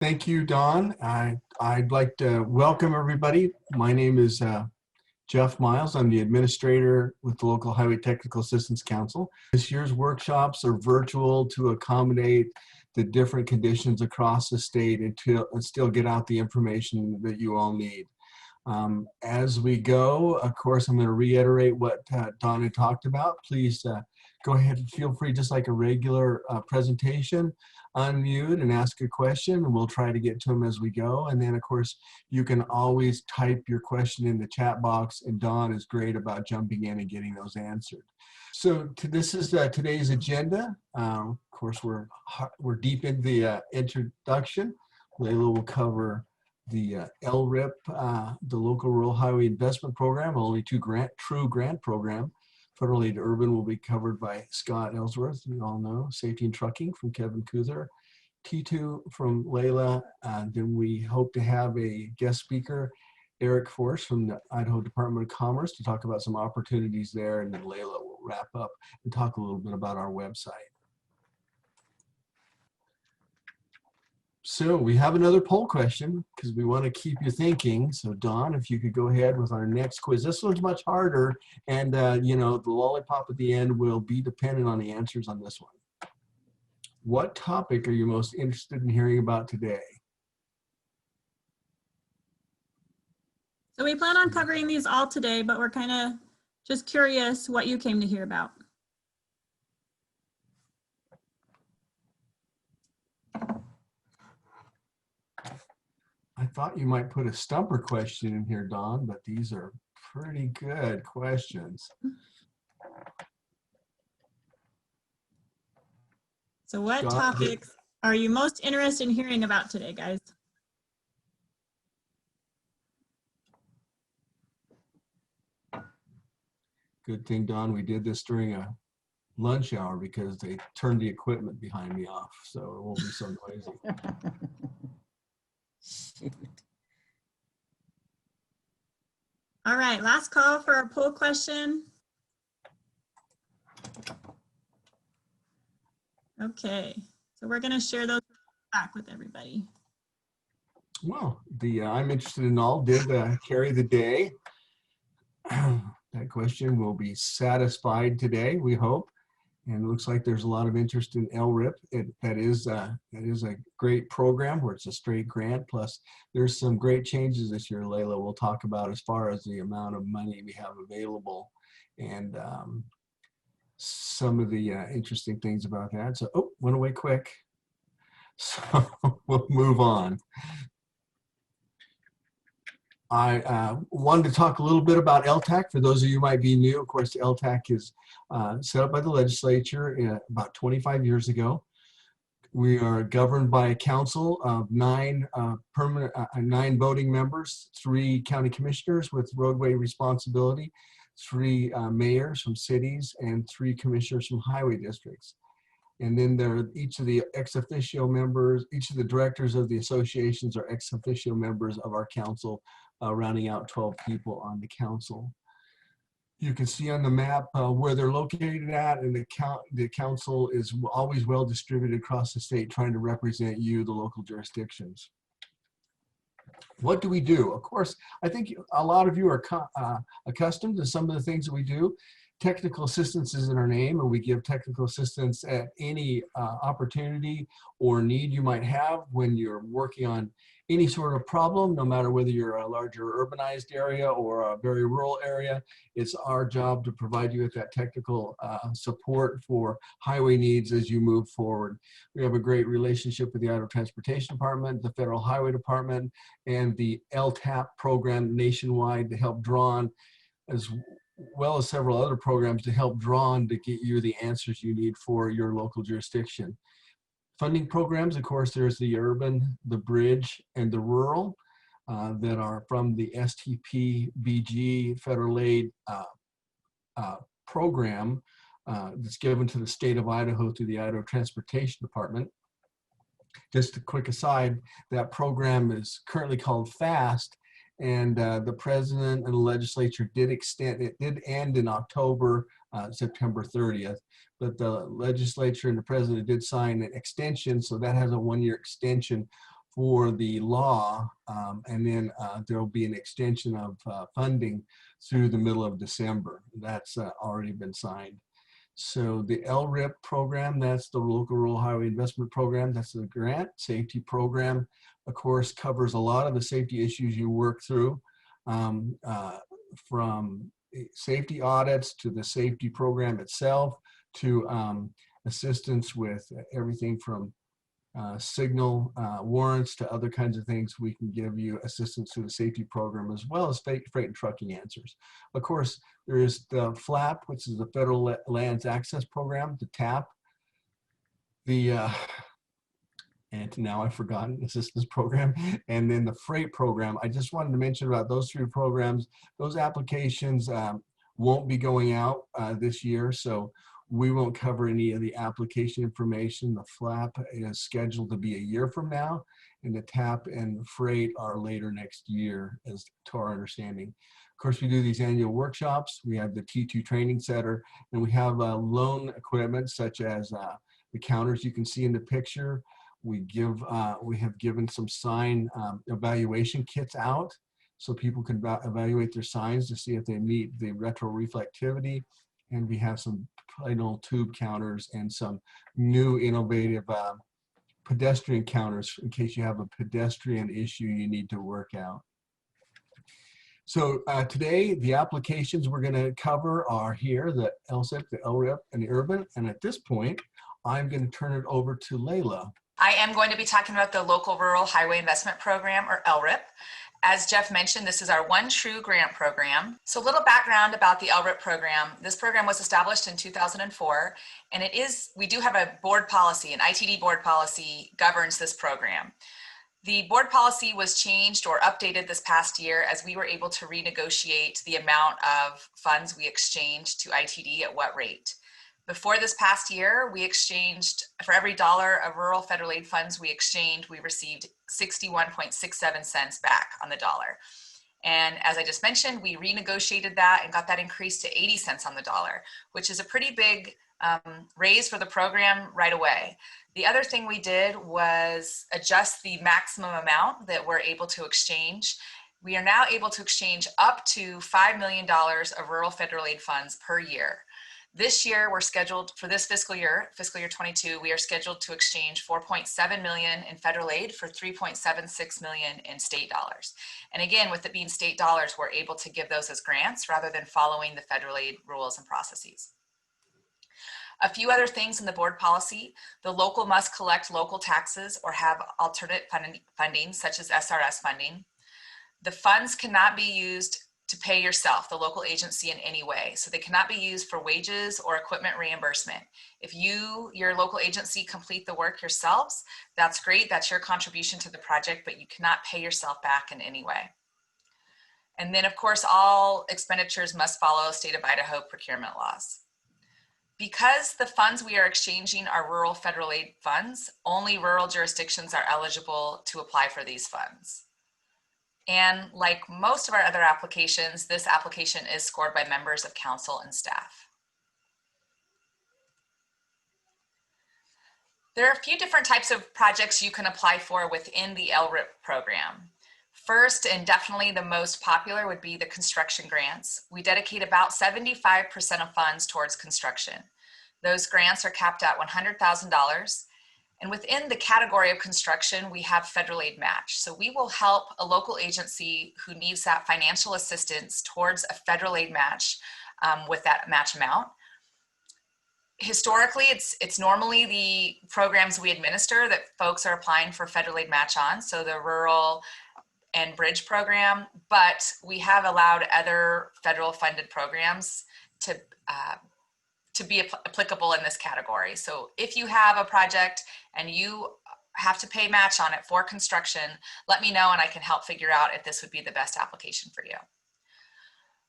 Thank you, Don. I'd like to welcome everybody. My name is Jeff Miles. I'm the administrator with the local Highway Technical Assistance Council. This year's workshops are virtual to accommodate the different conditions across the state and still get out the information that you all need. As we go, of course, I'm going to reiterate what Don had talked about. Please go ahead and feel free, just like a regular presentation, unmute and ask a question, and we'll try to get to them as we go. And then, of course, you can always type your question in the chat box, and Don is great about jumping in and getting those answered. So this is today's agenda. Of course, we're deep in the introduction. Layla will cover the LRHIP, the Local Rural Highway Investment Program, only true grant program. Federal Aid Urban will be covered by Scott Ellsworth, you all know. Safety and Trucking from Kevin Kuther. T2 from Layla. Then we hope to have a guest speaker, Eric Force from the Idaho Department of Commerce, to talk about some opportunities there. And then Layla will wrap up and talk a little bit about our website. So we have another poll question because we want to keep you thinking. So Don, if you could go ahead with our next quiz. This one's much harder, and you know, the lollipop at the end will be dependent on the answers on this one. What topic are you most interested in hearing about today? So we plan on covering these all today, but we're kind of just curious what you came to hear about. I thought you might put a stumper question in here, Don, but these are pretty good questions. So what topics are you most interested in hearing about today, guys? Good thing, Don, we did this during a lunch hour because they turned the equipment behind me off, so it won't be so noisy. Shoot. All right, last call for our poll question. Okay, so we're going to share those back with everybody. Well, the I'm interested in all did carry the day. That question will be satisfied today, we hope. And it looks like there's a lot of interest in LRHIP. That is a great program where it's a straight grant. Plus, there's some great changes this year, Layla, we'll talk about as far as the amount of money we have available and some of the interesting things about that. So, oh, went away quick. So we'll move on. I wanted to talk a little bit about LTAC. For those of you who might be new, of course, LTAC is set up by the legislature about 25 years ago. We are governed by a council of 9 voting members, 3 county commissioners with roadway responsibility, 3 mayors from cities, and 3 commissioners from highway districts. And then there are each of the ex officio members, each of the directors of the associations are ex officio members of our council, rounding out 12 people on the council. You can see on the map where they're located at, and the council is always well distributed across the state, trying to represent you, the local jurisdictions. What do we do? Of course, I think a lot of you are accustomed to some of the things that we do. Technical assistance is in our name, and we give technical assistance at any opportunity or need you might have when you're working on any sort of problem, no matter whether you're a larger urbanized area or a very rural area. It's our job to provide you with that technical support for highway needs as you move forward. We have a great relationship with the Idaho Transportation Department, the Federal Highway Department, and the LTAP program nationwide to help draw on, as well as several other programs to help draw on to get you the answers you need for your local jurisdiction. Funding programs, of course, there's the urban, the bridge, and the rural that are from the STP-BG federal aid program that's given to the state of Idaho through the Idaho Transportation Department. Just a quick aside, that program is currently called FAST, and the president and the legislature did extend, it did end in October, September 30th, but the legislature and the president did sign an extension, so that has a 1-year extension for the law, and then there will be an extension of funding through the middle of December. That's already been signed. So the LRHIP program, that's the Local Rural Highway Investment Program. That's the grant safety program. Of course, covers a lot of the safety issues you work through, from safety audits to the safety program itself to assistance with everything from signal warrants to other kinds of things. We can give you assistance through the safety program, as well as freight and trucking answers. Of course, there is the FLAP, which is the Federal Lands Access Program, the TAP, and now I've forgotten, assistance program, and then the freight program. I just wanted to mention about those three programs. Those applications won't be going out this year, so we won't cover any of the application information. The FLAP is scheduled to be a year from now, and the TAP and freight are later next year, as to our understanding. Of course, we do these annual workshops. We have the T2 Training Center, and we have loan equipment such as the counters you can see in the picture. We have given some sign evaluation kits out so people can evaluate their signs to see if they meet the retroreflectivity. And we have some plain old tube counters and some new innovative pedestrian counters in case you have a pedestrian issue you need to work out. So today, the applications we're going to cover are here, the LHSIP, the LRHIP, and the urban. And at this point, I'm going to turn it over to Layla. I am going to be talking about the Local Rural Highway Investment Program, or LRHIP. As Jeff mentioned, this is our one true grant program. So a little background about the LRHIP program. This program was established in 2004, and we do have a board policy, an ITD board policy governs this program. The board policy was changed or updated this past year as we were able to renegotiate the amount of funds we exchanged to ITD at what rate. Before this past year, we exchanged, for every dollar of rural federal aid funds we exchanged, we received 61.67 cents back on the dollar. And as I just mentioned, we renegotiated that and got that increased to 80 cents on the dollar, which is a pretty big raise for the program right away. The other thing we did was adjust the maximum amount that we're able to exchange. We are now able to exchange up to $5 million of rural federal aid funds per year. This year, we're scheduled for this fiscal year 22, we are scheduled to exchange 4.7 million in federal aid for 3.76 million in state dollars. And again, with it being state dollars, we're able to give those as grants rather than following the federal aid rules and processes. A few other things in the board policy: the local must collect local taxes or have alternate funding, such as SRS funding. The funds cannot be used to pay yourself, the local agency, in any way. So they cannot be used for wages or equipment reimbursement. If your local agency, complete the work yourselves, that's great, that's your contribution to the project, but you cannot pay yourself back in any way. And then of course, all expenditures must follow state of Idaho procurement laws. Because the funds we are exchanging are rural federal aid funds, only rural jurisdictions are eligible to apply for these funds. And like most of our other applications, this application is scored by members of council and staff. There are a few different types of projects you can apply for within the LRHIP program. First, and definitely the most popular, would be the construction grants. We dedicate about 75% of funds towards construction. Those grants are capped at $100,000. And within the category of construction, we have federal aid match. So we will help a local agency who needs that financial assistance towards a federal aid match with that match amount. Historically, it's normally the programs we administer that folks are applying for federal aid match on, so the rural and bridge program, but we have allowed other federal funded programs to be applicable in this category. So if you have a project and you have to pay match on it for construction, let me know and I can help figure out if this would be the best application for you.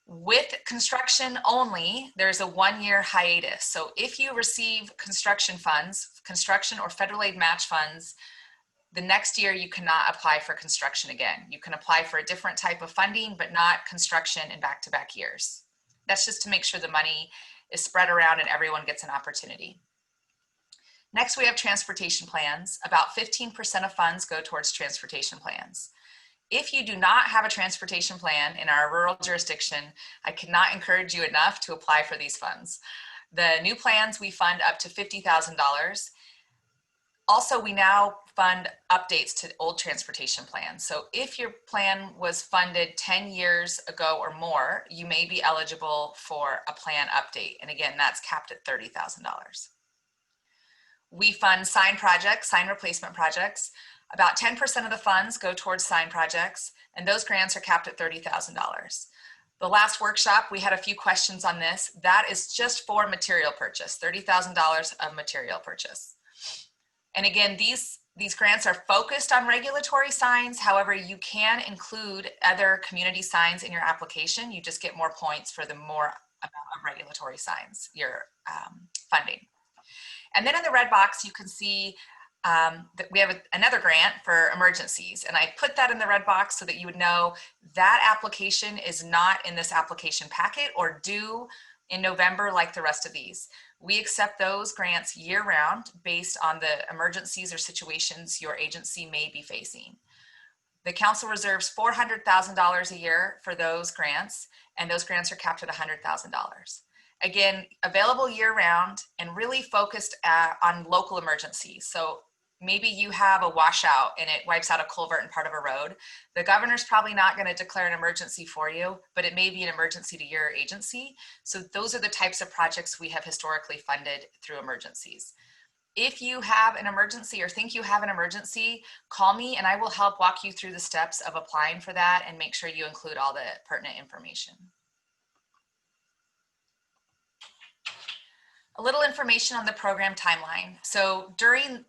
With construction only, there's a 1-year hiatus. So if you receive construction funds, construction or federal aid match funds, the next year you cannot apply for construction again. You can apply for a different type of funding, but not construction in back-to-back years. That's just to make sure the money is spread around and everyone gets an opportunity. Next, we have transportation plans. About 15% of funds go towards transportation plans. If you do not have a transportation plan in our rural jurisdiction, I cannot encourage you enough to apply for these funds. The new plans, we fund up to $50,000. Also, we now fund updates to old transportation plans. So if your plan was funded 10 years ago or more, you may be eligible for a plan update. And again, that's capped at $30,000. We fund sign projects, sign replacement projects. About 10% of the funds go towards sign projects, and those grants are capped at $30,000. The last workshop, we had a few questions on this. That is just for material purchase, $30,000 of material purchase. And again, these grants are focused on regulatory signs. However, you can include other community signs in your application. You just get more points for the more amount of regulatory signs you're funding. And then in the red box, you can see that we have another grant for emergencies. And I put that in the red box so that you would know that application is not in this application packet or due in November like the rest of these. We accept those grants year round based on the emergencies or situations your agency may be facing. The council reserves $400,000 a year for those grants, and those grants are capped at $100,000. Again, available year round and really focused on local emergencies. So maybe you have a washout and it wipes out a culvert in part of a road. The governor's probably not going to declare an emergency for you, but it may be an emergency to your agency. So those are the types of projects we have historically funded through emergencies. If you have an emergency or think you have an emergency, call me and I will help walk you through the steps of applying for that and make sure you include all the pertinent information. A little information on the program timeline. So during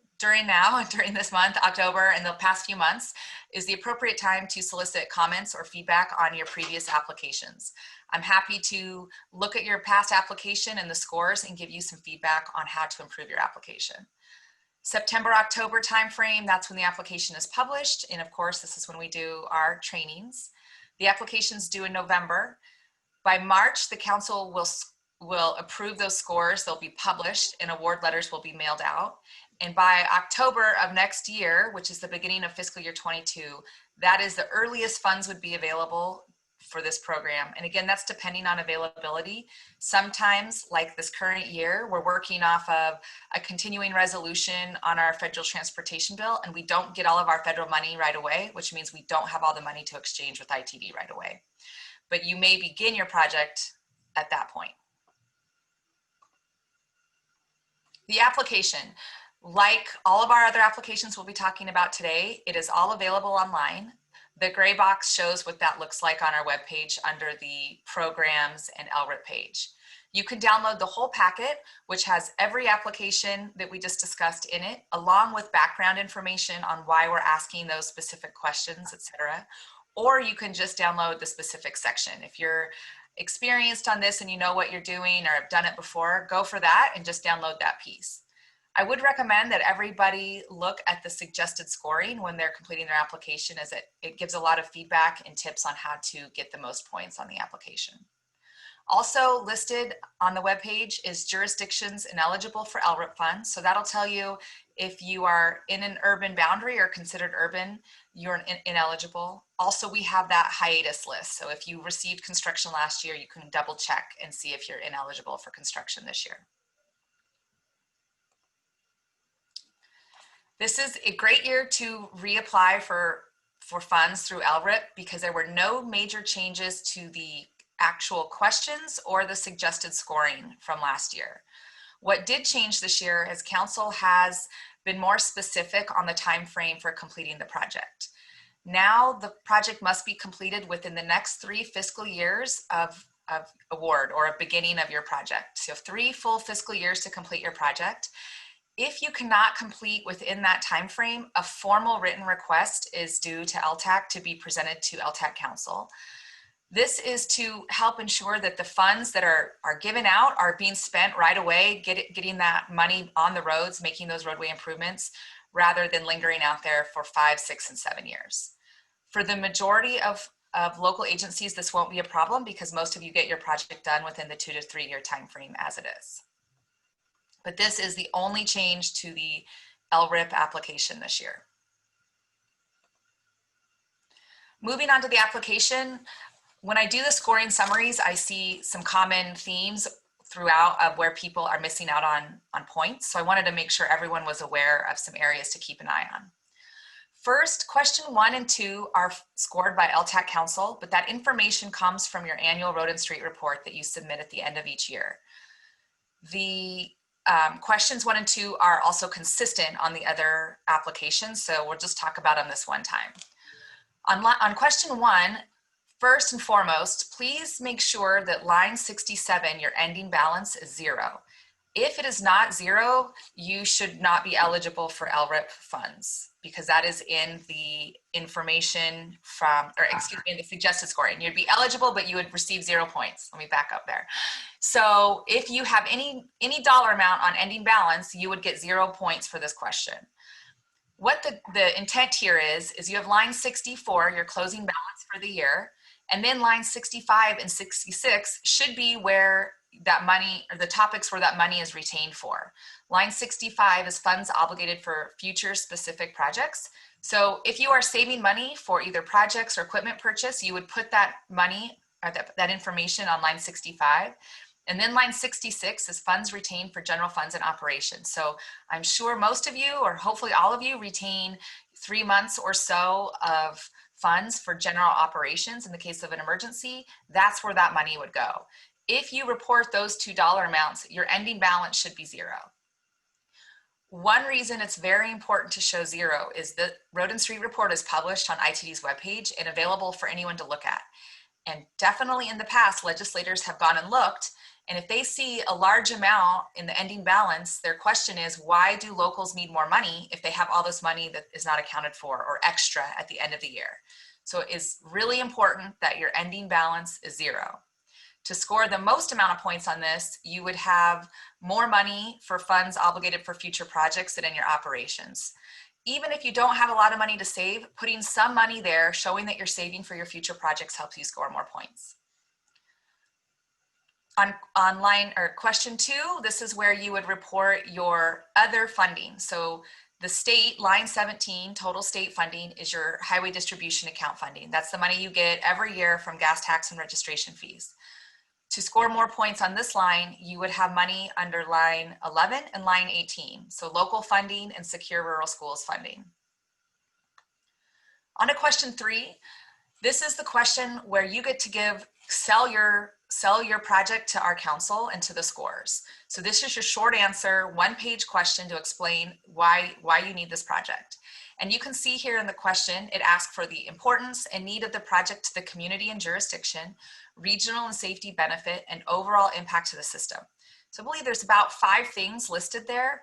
this month, October, and the past few months is the appropriate time to solicit comments or feedback on your previous applications. I'm happy to look at your past application and the scores and give you some feedback on how to improve your application. September, October timeframe, that's when the application is published. And of course, this is when we do our trainings. The application's due in November. By March, the council will approve those scores. They'll be published and award letters will be mailed out. And by October of next year, which is the beginning of fiscal year 22, that is the earliest funds would be available for this program. And again, that's depending on availability. Sometimes, like this current year, we're working off of a continuing resolution on our federal transportation bill, and we don't get all of our federal money right away, which means we don't have all the money to exchange with ITD right away. But you may begin your project at that point. The application, like all of our other applications we'll be talking about today, it is all available online. The gray box shows what that looks like on our webpage under the programs and LRHIP page. You can download the whole packet, which has every application that we just discussed in it, along with background information on why we're asking those specific questions, etc. Or you can just download the specific section. If you're experienced on this and you know what you're doing or have done it before, go for that and just download that piece. I would recommend that everybody look at the suggested scoring when they're completing their application, as it gives a lot of feedback and tips on how to get the most points on the application. Also listed on the webpage is jurisdictions ineligible for LRHIP funds. So that'll tell you if you are in an urban boundary or considered urban, you're ineligible. Also, we have that hiatus list. So if you received construction last year, you can double check and see if you're ineligible for construction this year. This is a great year to reapply for funds through LRHIP because there were no major changes to the actual questions or the suggested scoring from last year. What did change this year is council has been more specific on the time frame for completing the project. Now the project must be completed within the next 3 fiscal years of award or a beginning of your project. So 3 full fiscal years to complete your project. If you cannot complete within that time frame, a formal written request is due to LTAC to be presented to LTAC Council. This is to help ensure that the funds that are given out are being spent right away, getting that money on the roads, making those roadway improvements, rather than lingering out there for 5, 6, and 7 years. For the majority of local agencies, this won't be a problem because most of you get your project done within the 2 to 3 year time frame as it is. But this is the only change to the LRHIP application this year. Moving on to the application, when I do the scoring summaries, I see some common themes throughout of where people are missing out on points. So I wanted to make sure everyone was aware of some areas to keep an eye on. First, question 1 and 2 are scored by LTAC Council, but that information comes from your annual Road and Street report that you submit at the end of each year. The questions 1 and 2 are also consistent on the other applications, so we'll just talk about them this one time. On question 1, first and foremost, please make sure that line 67, your ending balance, is 0. If it is not 0, you should not be eligible for LRHIP funds, because that is in the information from, or excuse me, in the suggested scoring. You'd be eligible, but you would receive 0 points. Let me back up there. So if you have any dollar amount on ending balance, you would get 0 points for this question. What the intent here is you have line 64, your closing balance for the year, and then line 65 and 66 should be where that money, or the topics where that money is retained for. Line 65 is funds obligated for future specific projects. So if you are saving money for either projects or equipment purchase, you would put that money, or that information on line 65. And then line 66 is funds retained for general funds and operations. So I'm sure most of you, or hopefully all of you, retain 3 months or so of funds for general operations in the case of an emergency. That's where that money would go. If you report those $2 amounts, your ending balance should be 0. One reason it's very important to show 0 is the Road and Street report is published on ITD's webpage and available for anyone to look at. And definitely in the past, legislators have gone and looked, and if they see a large amount in the ending balance, their question is, why do locals need more money if they have all this money that is not accounted for or extra at the end of the year? So it is really important that your ending balance is 0. To score the most amount of points on this, you would have more money for funds obligated for future projects than in your operations. Even if you don't have a lot of money to save, putting some money there, showing that you're saving for your future projects, helps you score more points. On line, or question 2, this is where you would report your other funding. So the state, line 17, total state funding, is your highway distribution account funding. That's the money you get every year from gas tax and registration fees. To score more points on this line, you would have money under line 11 and line 18. So local funding and secure rural schools funding. On to question 3, this is the question where you get to sell your project to our council and to the scores. So this is your short answer, 1-page question to explain why you need this project. And you can see here in the question, it asks for the importance and need of the project to the community and jurisdiction, regional and safety benefit, and overall impact to the system. So I believe there's about 5 things listed there.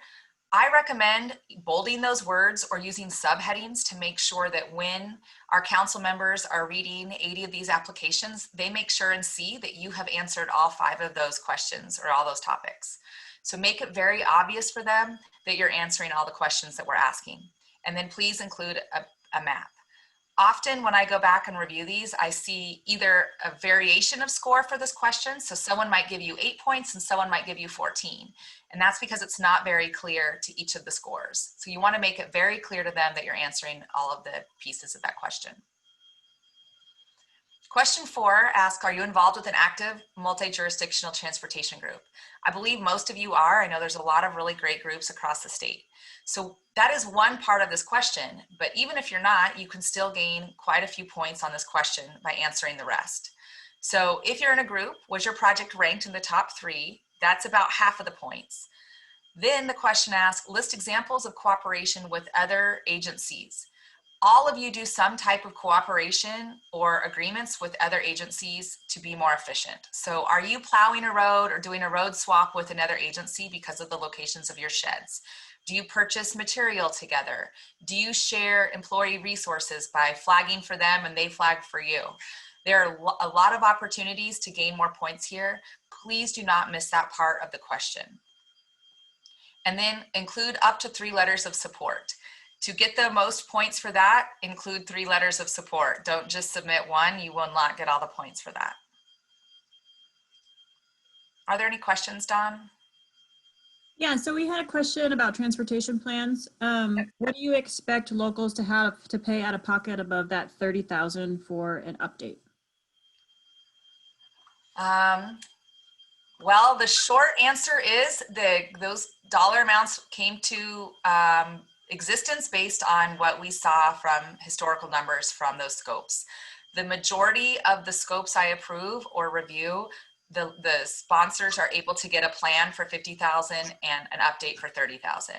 I recommend bolding those words or using subheadings to make sure that when our council members are reading 80 of these applications, they make sure and see that you have answered all 5 of those questions or all those topics. So make it very obvious for them that you're answering all the questions that we're asking. And then please include a map. Often when I go back and review these, I see either a variation of score for this question. So someone might give you 8 points and someone might give you 14. And that's because it's not very clear to each of the scores. So you want to make it very clear to them that you're answering all of the pieces of that question. Question 4 asks, are you involved with an active multi-jurisdictional transportation group? I believe most of you are. I know there's a lot of really great groups across the state. So that is one part of this question, but even if you're not, you can still gain quite a few points on this question by answering the rest. So if you're in a group, was your project ranked in the top 3? That's about half of the points. Then the question asks, list examples of cooperation with other agencies. All of you do some type of cooperation or agreements with other agencies to be more efficient. So are you plowing a road or doing a road swap with another agency because of the locations of your sheds? Do you purchase material together? Do you share employee resources by flagging for them and they flag for you? There are a lot of opportunities to gain more points here. Please do not miss that part of the question. And then include up to 3 letters of support. To get the most points for that, include 3 letters of support. Don't just submit 1, you will not get all the points for that. Are there any questions, Don? Yeah, so we had a question about transportation plans. What do you expect locals to have to pay out of pocket above that 30,000 for an update? Well, the short answer is those dollar amounts came to existence based on what we saw from historical numbers from those scopes. The majority of the scopes I approve or review, the sponsors are able to get a plan for 50,000 and an update for 30,000.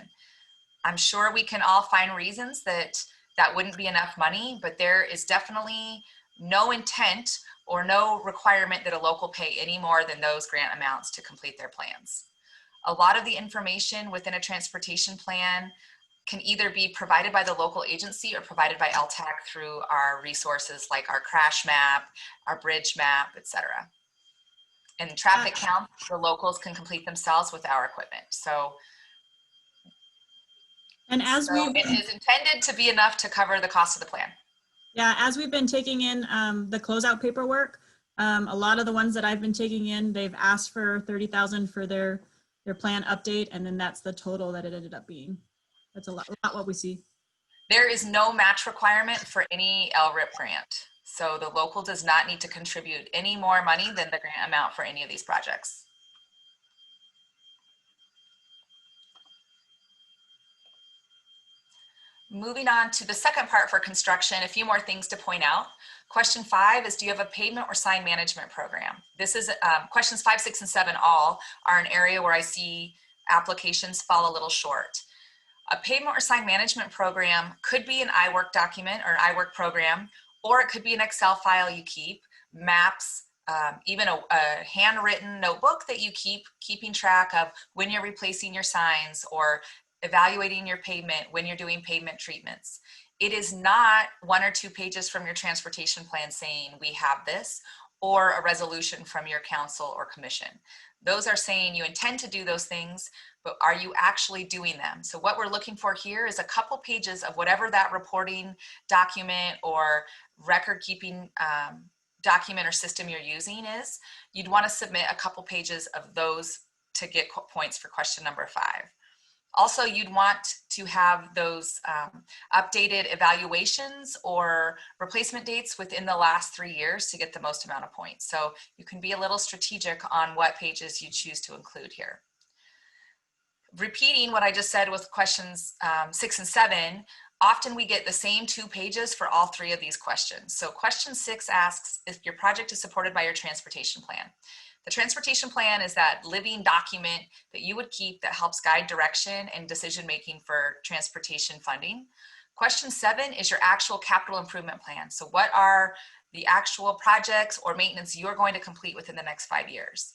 I'm sure we can all find reasons that that wouldn't be enough money, but there is definitely no intent or no requirement that a local pay any more than those grant amounts to complete their plans. A lot of the information within a transportation plan can either be provided by the local agency or provided by LTAC through our resources like our crash map, our bridge map, etc. And traffic count, the locals can complete themselves with our equipment. So And as we've it is intended to be enough to cover the cost of the plan. Yeah, as we've been taking in the closeout paperwork, a lot of the ones that I've been taking in, they've asked for 30,000 for their plan update, and then that's the total that it ended up being. That's a lot what we see. There is no match requirement for any LRHIP grant. So the local does not need to contribute any more money than the grant amount for any of these projects. Moving on to the second part for construction, a few more things to point out. Question 5 is, do you have a pavement or sign management program? This is questions 5, 6, and 7 all are an area where I see applications fall a little short. A pavement or sign management program could be an iWork document or an iWork program, or it could be an Excel file you keep, maps, even a handwritten notebook that you keeping track of when you're replacing your signs or evaluating your pavement when you're doing pavement treatments. It is not 1 or 2 pages from your transportation plan saying we have this, or a resolution from your council or commission. Those are saying you intend to do those things, but are you actually doing them? So what we're looking for here is a couple pages of whatever that reporting document or record keeping document or system you're using is. You'd want to submit a couple pages of those to get points for question number 5. Also, you'd want to have those updated evaluations or replacement dates within the last 3 years to get the most amount of points. So you can be a little strategic on what pages you choose to include here. Repeating what I just said with questions 6 and 7, often we get the same 2 pages for all 3 of these questions. So question 6 asks if your project is supported by your transportation plan. The transportation plan is that living document that you would keep that helps guide direction and decision-making for transportation funding. Question 7 is your actual capital improvement plan. So what are the actual projects or maintenance you're going to complete within the next 5 years?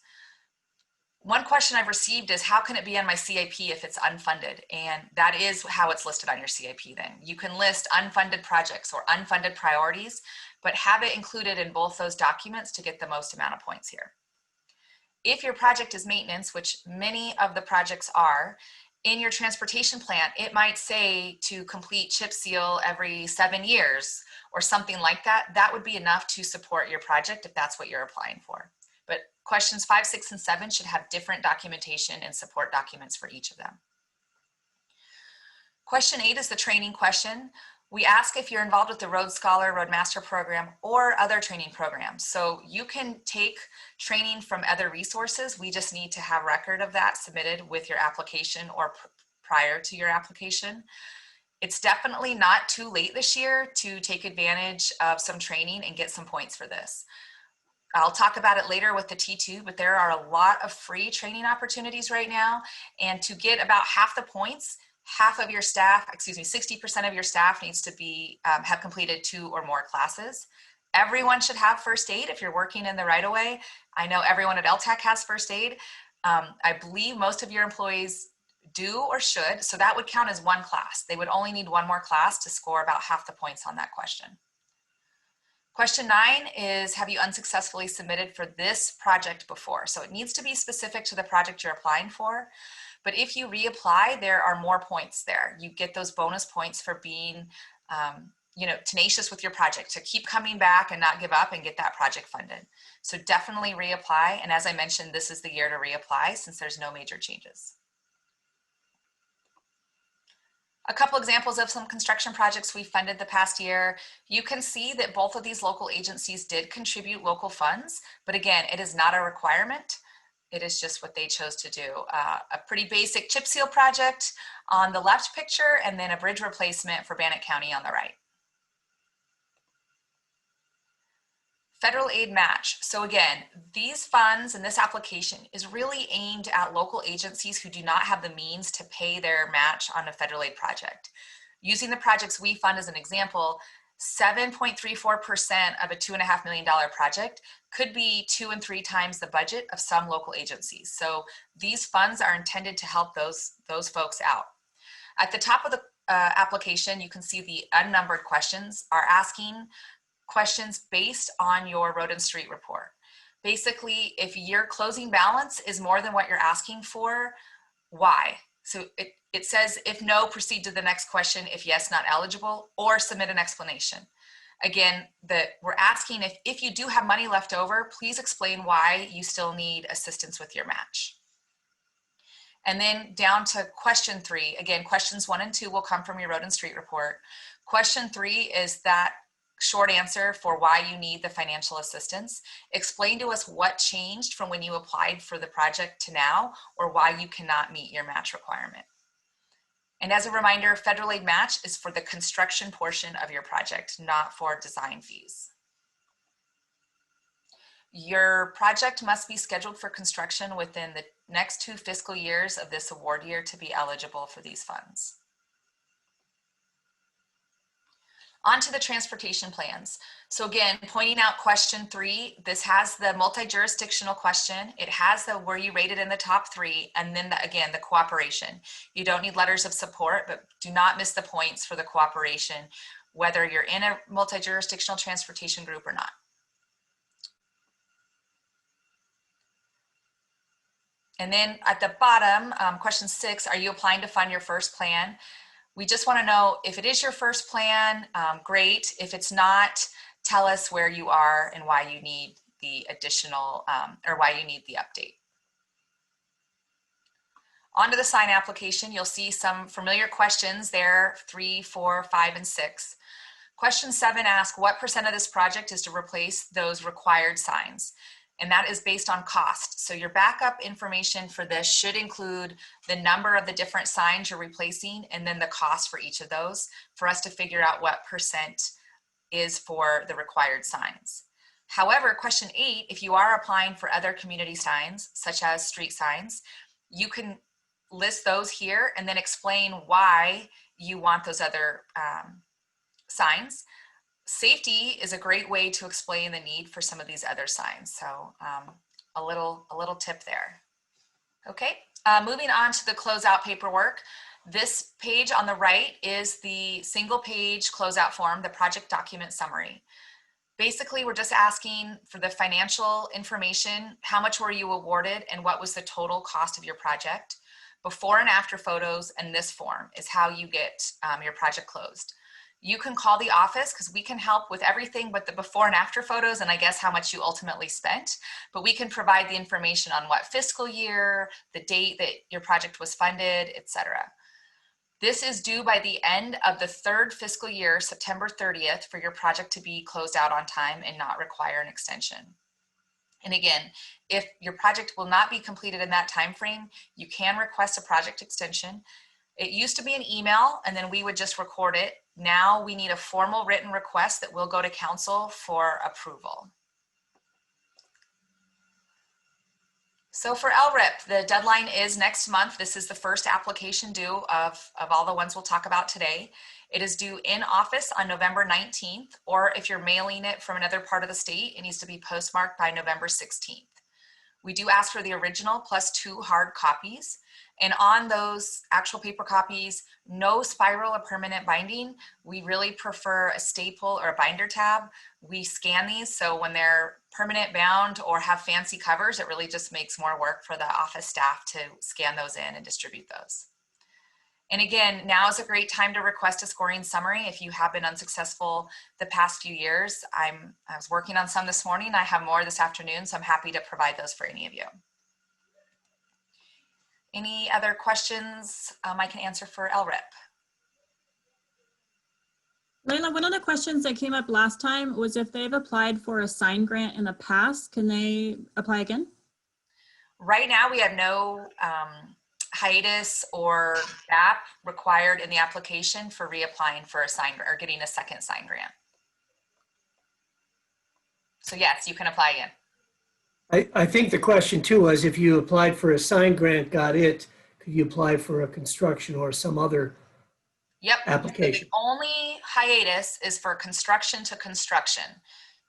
One question I've received is, how can it be on my CIP if it's unfunded? And that is how it's listed on your CIP then. You can list unfunded projects or unfunded priorities, but have it included in both those documents to get the most amount of points here. If your project is maintenance, which many of the projects are, in your transportation plan, it might say to complete chip seal every 7 years or something like that. That would be enough to support your project if that's what you're applying for. But questions 5, 6, and 7 should have different documentation and support documents for each of them. Question 8 is the training question. We ask if you're involved with the Road Scholar, Roadmaster program, or other training programs. So you can take training from other resources. We just need to have record of that submitted with your application or prior to your application. It's definitely not too late this year to take advantage of some training and get some points for this. I'll talk about it later with the T2, but there are a lot of free training opportunities right now. And to get about half the points, half of your staff, 60% of your staff needs to be have completed 2 or more classes. Everyone should have first aid if you're working in the right-of-way. I know everyone at LTAC has first aid. I believe most of your employees do or should, so that would count as 1 class. They would only need 1 more class to score about half the points on that question. Question 9 is, have you unsuccessfully submitted for this project before? So it needs to be specific to the project you're applying for. But if you reapply, there are more points there. You get those bonus points for being tenacious with your project, to keep coming back and not give up and get that project funded. So definitely reapply. And as I mentioned, this is the year to reapply since there's no major changes. A couple examples of some construction projects we funded the past year. You can see that both of these local agencies did contribute local funds, but again, it is not a requirement. It is just what they chose to do. A pretty basic chip seal project on the left picture, and then a bridge replacement for Bannock County on the right. Federal aid match. So again, these funds and this application is really aimed at local agencies who do not have the means to pay their match on a federal aid project. Using the projects we fund as an example, 7.34% of a $2.5 million project could be 2 and 3 times the budget of some local agencies. So these funds are intended to help those folks out. At the top of the application, you can see the unnumbered questions are asking questions based on your road and street report. Basically, if your closing balance is more than what you're asking for, why? So it says, if no, proceed to the next question. If yes, not eligible, or submit an explanation. Again, we're asking if you do have money left over, please explain why you still need assistance with your match. And then down to question 3. Again, questions 1 and 2 will come from your road and street report. Question 3 is that short answer for why you need the financial assistance. Explain to us what changed from when you applied for the project to now, or why you cannot meet your match requirement. And as a reminder, federal aid match is for the construction portion of your project, not for design fees. Your project must be scheduled for construction within the next 2 fiscal years of this award year to be eligible for these funds. On to the transportation plans. So again, pointing out question 3, this has the multi-jurisdictional question. It has the were you rated in the top 3, and then again, the cooperation. You don't need letters of support, but do not miss the points for the cooperation, whether you're in a multi-jurisdictional transportation group or not. And then at the bottom, question 6, are you applying to fund your first plan? We just want to know if it is your first plan, great. If it's not, tell us where you are and why you need the additional, or why you need the update. On to the sign application, you'll see some familiar questions there, 3, 4, 5, and 6. Question 7 asks, what % of this project is to replace those required signs? And that is based on cost. So your backup information for this should include the number of the different signs you're replacing and then the cost for each of those for us to figure out what % is for the required signs. However, question 8, if you are applying for other community signs, such as street signs, you can list those here and then explain why you want those other signs. Safety is a great way to explain the need for some of these other signs. So a little tip there. Okay, moving on to the closeout paperwork. This page on the right is the single page closeout form, the project document summary. Basically, we're just asking for the financial information, how much were you awarded and what was the total cost of your project. Before and after photos, and this form is how you get your project closed. You can call the office because we can help with everything but the before and after photos and I guess how much you ultimately spent, but we can provide the information on what fiscal year, the date that your project was funded, etc. This is due by the end of the 3rd fiscal year, September 30th, for your project to be closed out on time and not require an extension. And again, if your project will not be completed in that time frame, you can request a project extension. It used to be an email and then we would just record it. Now we need a formal written request that will go to council for approval. So for LRHIP, the deadline is next month. This is the first application due of all the ones we'll talk about today. It is due in office on November 19th, or if you're mailing it from another part of the state, it needs to be postmarked by November 16th. We do ask for the original plus 2 hard copies. And on those actual paper copies, no spiral or permanent binding. We really prefer a staple or a binder tab. We scan these, so when they're permanent bound or have fancy covers, it really just makes more work for the office staff to scan those in and distribute those. And again, now is a great time to request a scoring summary if you have been unsuccessful the past few years. I was working on some this morning. I have more this afternoon, so I'm happy to provide those for any of you. Any other questions I can answer for LRHIP? Layla, one of the questions that came up last time was if they've applied for a sign grant in the past, can they apply again? Right now, we have no hiatus or gap required in the application for reapplying for a sign or getting a second sign grant. So yes, you can apply again. I think the question too was if you applied for a sign grant, got it, could you apply for a construction or some other Yep. application? The only hiatus is for construction to construction.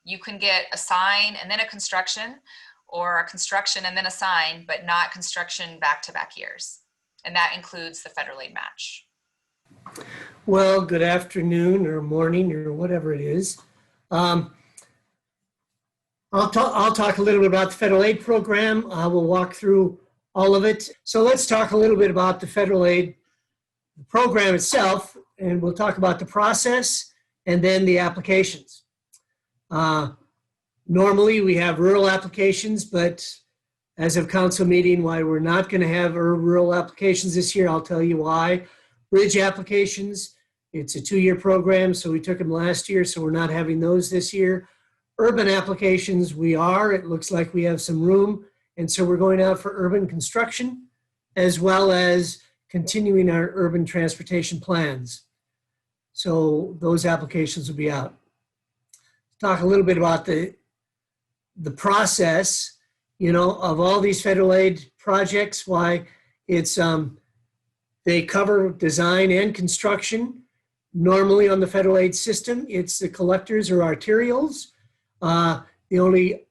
You can get a sign and then a construction, or a construction and then a sign, but not construction back-to-back years. And that includes the federal aid match. Well, good afternoon or morning or whatever it is. I'll talk a little bit about the federal aid program. We'll walk through all of it. So let's talk a little bit about the federal aid program itself, and we'll talk about the process and then the applications. Normally we have rural applications, but as of council meeting, why we're not going to have rural applications this year, I'll tell you why. Bridge applications, it's a 2-year program, so we took them last year, so we're not having those this year. Urban applications, we are. It looks like we have some room, and so we're going out for urban construction as well as continuing our urban transportation plans. So those applications will be out. Talk a little bit about the process, you know, of all these federal aid projects, why it's, they cover design and construction. Normally on the federal aid system, it's the collectors or arterials. The only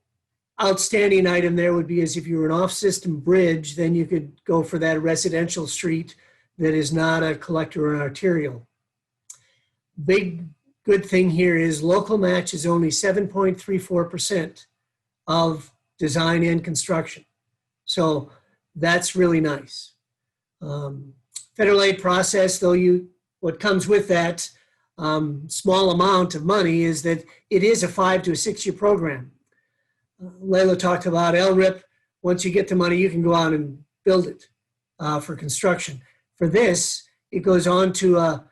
outstanding item there would be is if you were an off-system bridge, then you could go for that residential street that is not a collector or an arterial. Big good thing here is local match is only 7.34% of design and construction. So that's really nice. Federal aid process, though, what comes with that small amount of money is that it is a 5 to 6 year program. Layla talked about LRHIP. Once you get the money, you can go out and build it for construction. For this, it goes on to a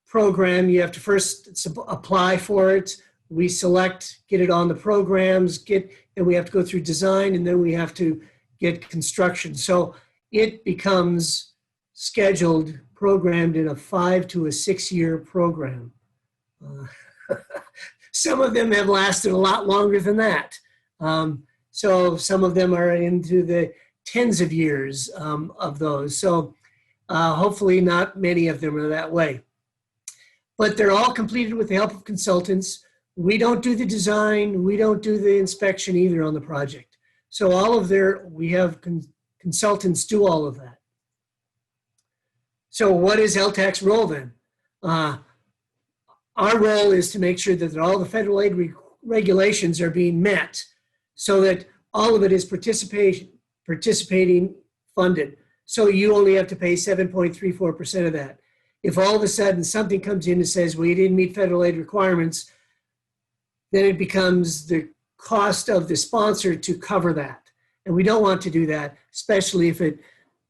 program. You have to first apply for it. We select, get it on the programs, and we have to go through design, and then we have to get construction. So it becomes scheduled, programmed in a 5 to 6 year program. Some of them have lasted a lot longer than that. So some of them are into the tens of years of those. So hopefully not many of them are that way. But they're all completed with the help of consultants. We don't do the design. We don't do the inspection either on the project. So all of we have consultants do all of that. So what is LTAC's role then? Our role is to make sure that all the federal aid regulations are being met so that all of it is participating funded. So you only have to pay 7.34% of that. If all of a sudden something comes in and says, well, you didn't meet federal aid requirements, then it becomes the cost of the sponsor to cover that. And we don't want to do that, especially if it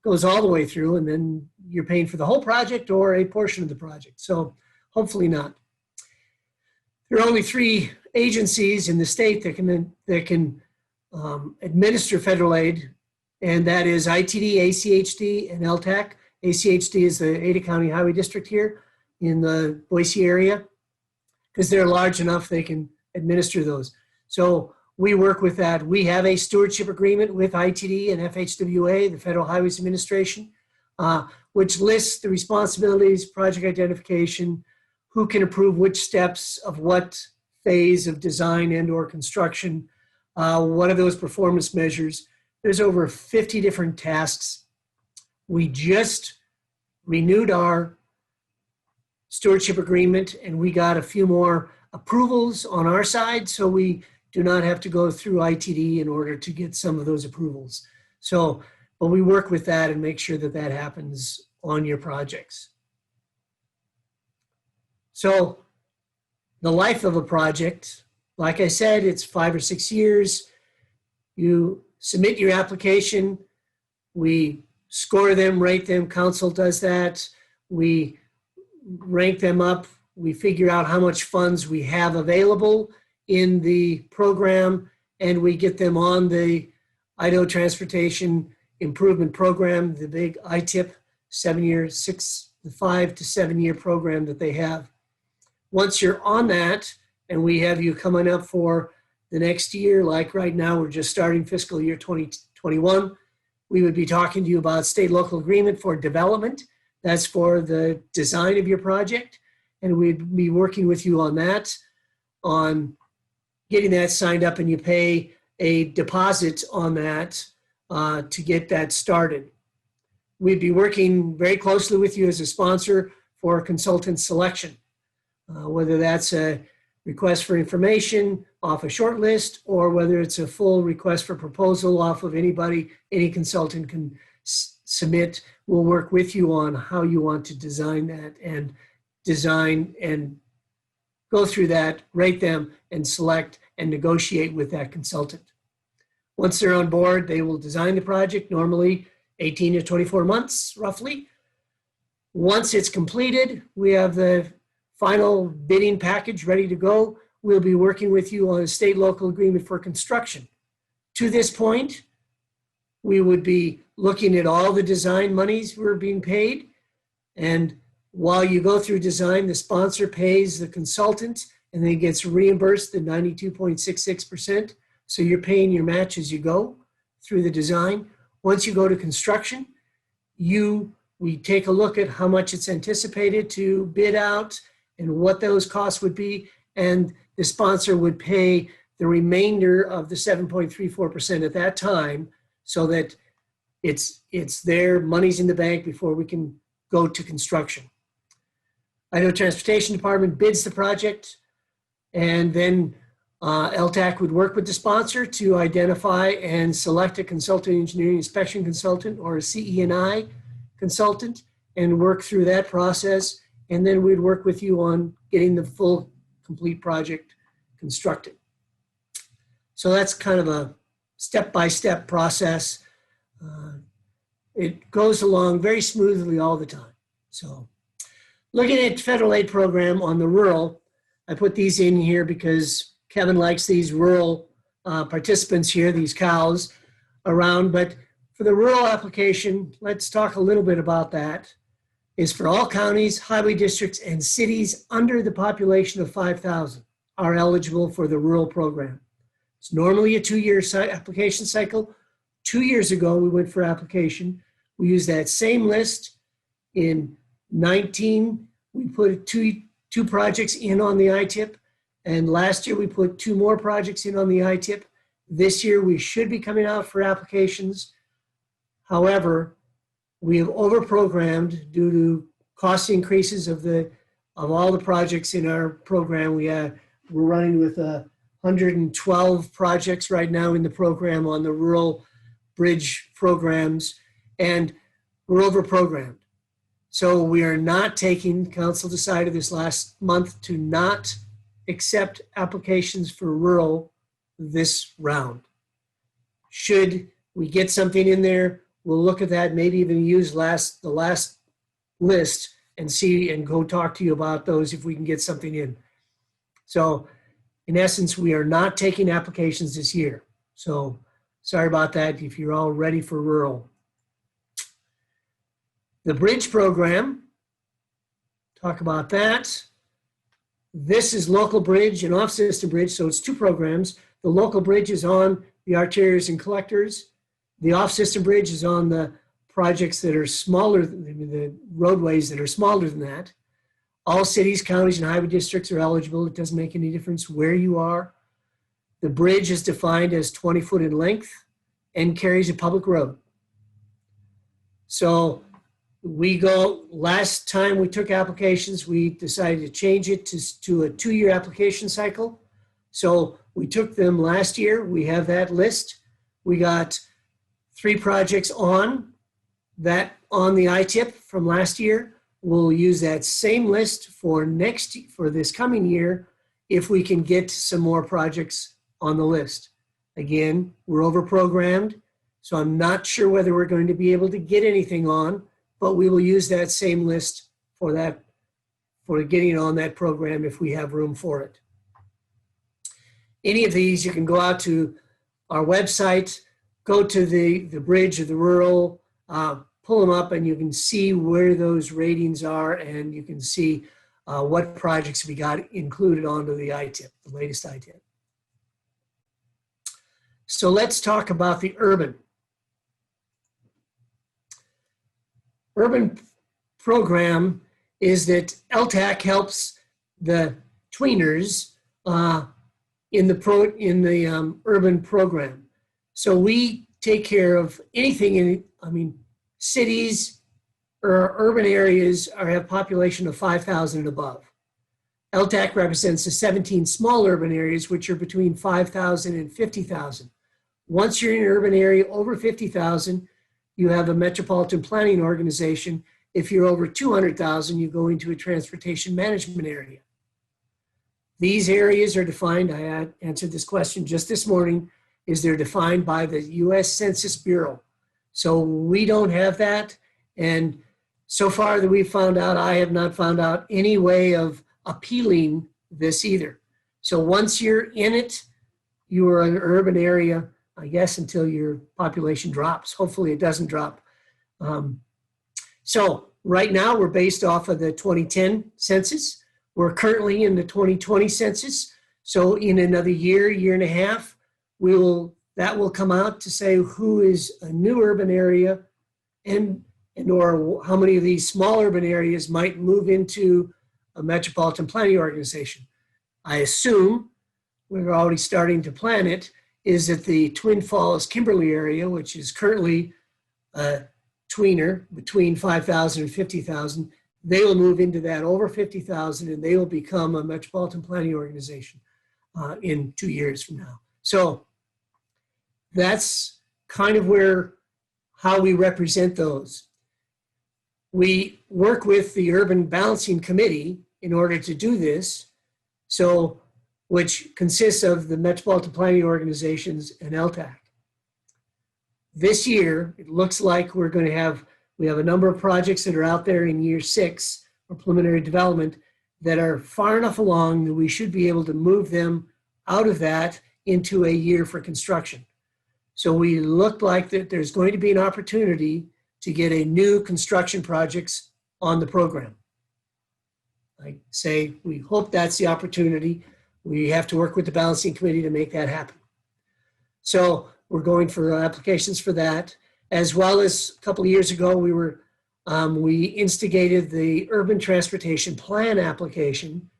goes all the way through and then you're paying for the whole project or a portion of the project. So hopefully not. There are only 3 agencies in the state that can administer federal aid, and that is ITD, ACHD, and LTAC. ACHD is the Ada County Highway District here in the Boise area, because they're large enough they can administer those. So we work with that. We have a stewardship agreement with ITD and FHWA, the Federal Highways Administration, which lists the responsibilities, project identification, who can approve which steps of what phase of design and or construction, what are those performance measures. There's over 50 different tasks. We just renewed our stewardship agreement and we got a few more approvals on our side, so we do not have to go through ITD in order to get some of those approvals. So, but we work with that and make sure that that happens on your projects. So the life of a project, like I said, it's 5 or 6 years. You submit your application, we score them, rate them, council does that. We rank them up we figure out how much funds we have available in the program, and we get them on the Idaho Transportation Improvement Program, the big ITIP, 5 to 7 year program that they have. Once you're on that, and we have you coming up for the next year, like right now, we're just starting fiscal year 2021, we would be talking to you about state local agreement for development. That's for the design of your project. And we'd be working with you on that, on getting that signed up, and you pay a deposit on that to get that started. We'd be working very closely with you as a sponsor for consultant selection, whether that's a request for information off a short list, or whether it's a full request for proposal off of anybody, any consultant can submit. We'll work with you on how you want to design that, and go through that, rate them, and select and negotiate with that consultant. Once they're on board, they will design the project, normally 18 to 24 months, roughly. Once it's completed, we have the final bidding package ready to go. We'll be working with you on a state local agreement for construction. To this point, we would be looking at all the design monies we're being paid. And while you go through design, the sponsor pays the consultant and then gets reimbursed the 92.66%. So you're paying your match as you go through the design. Once you go to construction, we take a look at how much it's anticipated to bid out and what those costs would be. And the sponsor would pay the remainder of the 7.34% at that time, so that it's their money's in the bank before we can go to construction. Idaho Transportation Department bids the project, and then LTAC would work with the sponsor to identify and select a consulting engineering inspection consultant, or a CE&I consultant, and work through that process. And then we'd work with you on getting the full complete project constructed. So that's kind of a step-by-step process. It goes along very smoothly all the time. So looking at federal aid program on the rural, I put these in here because Kevin likes these rural participants here, these cows around. But for the rural application, let's talk a little bit about that. Is for all counties, highway districts, and cities under the population of 5,000 are eligible for the rural program. It's normally a 2-year application cycle. 2 years ago, we went for application. We used that same list. In 19, we put two projects in on the ITIP. And last year, we put 2 more projects in on the ITIP. This year, we should be coming out for applications. However, we have overprogrammed due to cost increases of all the projects in our program. We're running with 112 projects right now in the program on the rural bridge programs, and we're overprogrammed. So we are not taking, council decided this last month to not accept applications for rural this round. Should we get something in there, we'll look at that, maybe even use the last list and see and go talk to you about those if we can get something in. So in essence, we are not taking applications this year. So sorry about that if you're all ready for rural. The bridge program, talk about that. This is local bridge and off-system bridge, so it's 2 programs. The local bridge is on the arterials and collectors. The off-system bridge is on the projects that are smaller, the roadways that are smaller than that. All cities, counties, and highway districts are eligible. It doesn't make any difference where you are. The bridge is defined as 20 foot in length and carries a public road. So last time we took applications, we decided to change it to a 2-year application cycle. So we took them last year. We have that list. We got 3 projects on the ITIP from last year. We'll use that same list for this coming year if we can get some more projects on the list. Again, we're overprogrammed, so I'm not sure whether we're going to be able to get anything on, but we will use that same list for for getting on that program if we have room for it. Any of these, you can go out to our website, go to the bridge of the rural, pull them up, and you can see where those ratings are, and you can see what projects we got included onto the ITIP, the latest ITIP. So let's talk about the urban. Urban program is that LTAC helps the tweeners in the urban program. So we take care of anything in, cities or urban areas have population of 5,000 and above. LTAC represents the 17 small urban areas, which are between 5,000 and 50,000. Once you're in an urban area over 50,000, you have a metropolitan planning organization. If you're over 200,000, you go into a transportation management area. These areas are defined, I had answered this question just this morning, they're defined by the US Census Bureau. So we don't have that. And so far that we've found out, I have not found out any way of appealing this either. So once you're in it, you are in an urban area, I guess, until your population drops. Hopefully it doesn't drop. So right now we're based off of the 2010 census. We're currently in the 2020 census. So in another year, year and a half, that will come out to say who is a new urban area or how many of these small urban areas might move into a metropolitan planning organization. I assume we're already starting to plan it, is that the Twin Falls, Kimberly area, which is currently a tweener between 5,000 and 50,000, they will move into that over 50,000 and they will become a metropolitan planning organization in 2 years from now. So that's kind of how we represent those. We work with the Urban Balancing Committee in order to do this, which consists of the metropolitan planning organizations and LTAC. This year, it looks like we have a number of projects that are out there in year 6 or preliminary development that are far enough along that we should be able to move them out of that into a year for construction. So we look like that there's going to be an opportunity to get a new construction projects on the program. I say we hope that's the opportunity. We have to work with the balancing committee to make that happen. So we're going for applications for that, as well as a couple of years ago, we instigated the urban transportation plan application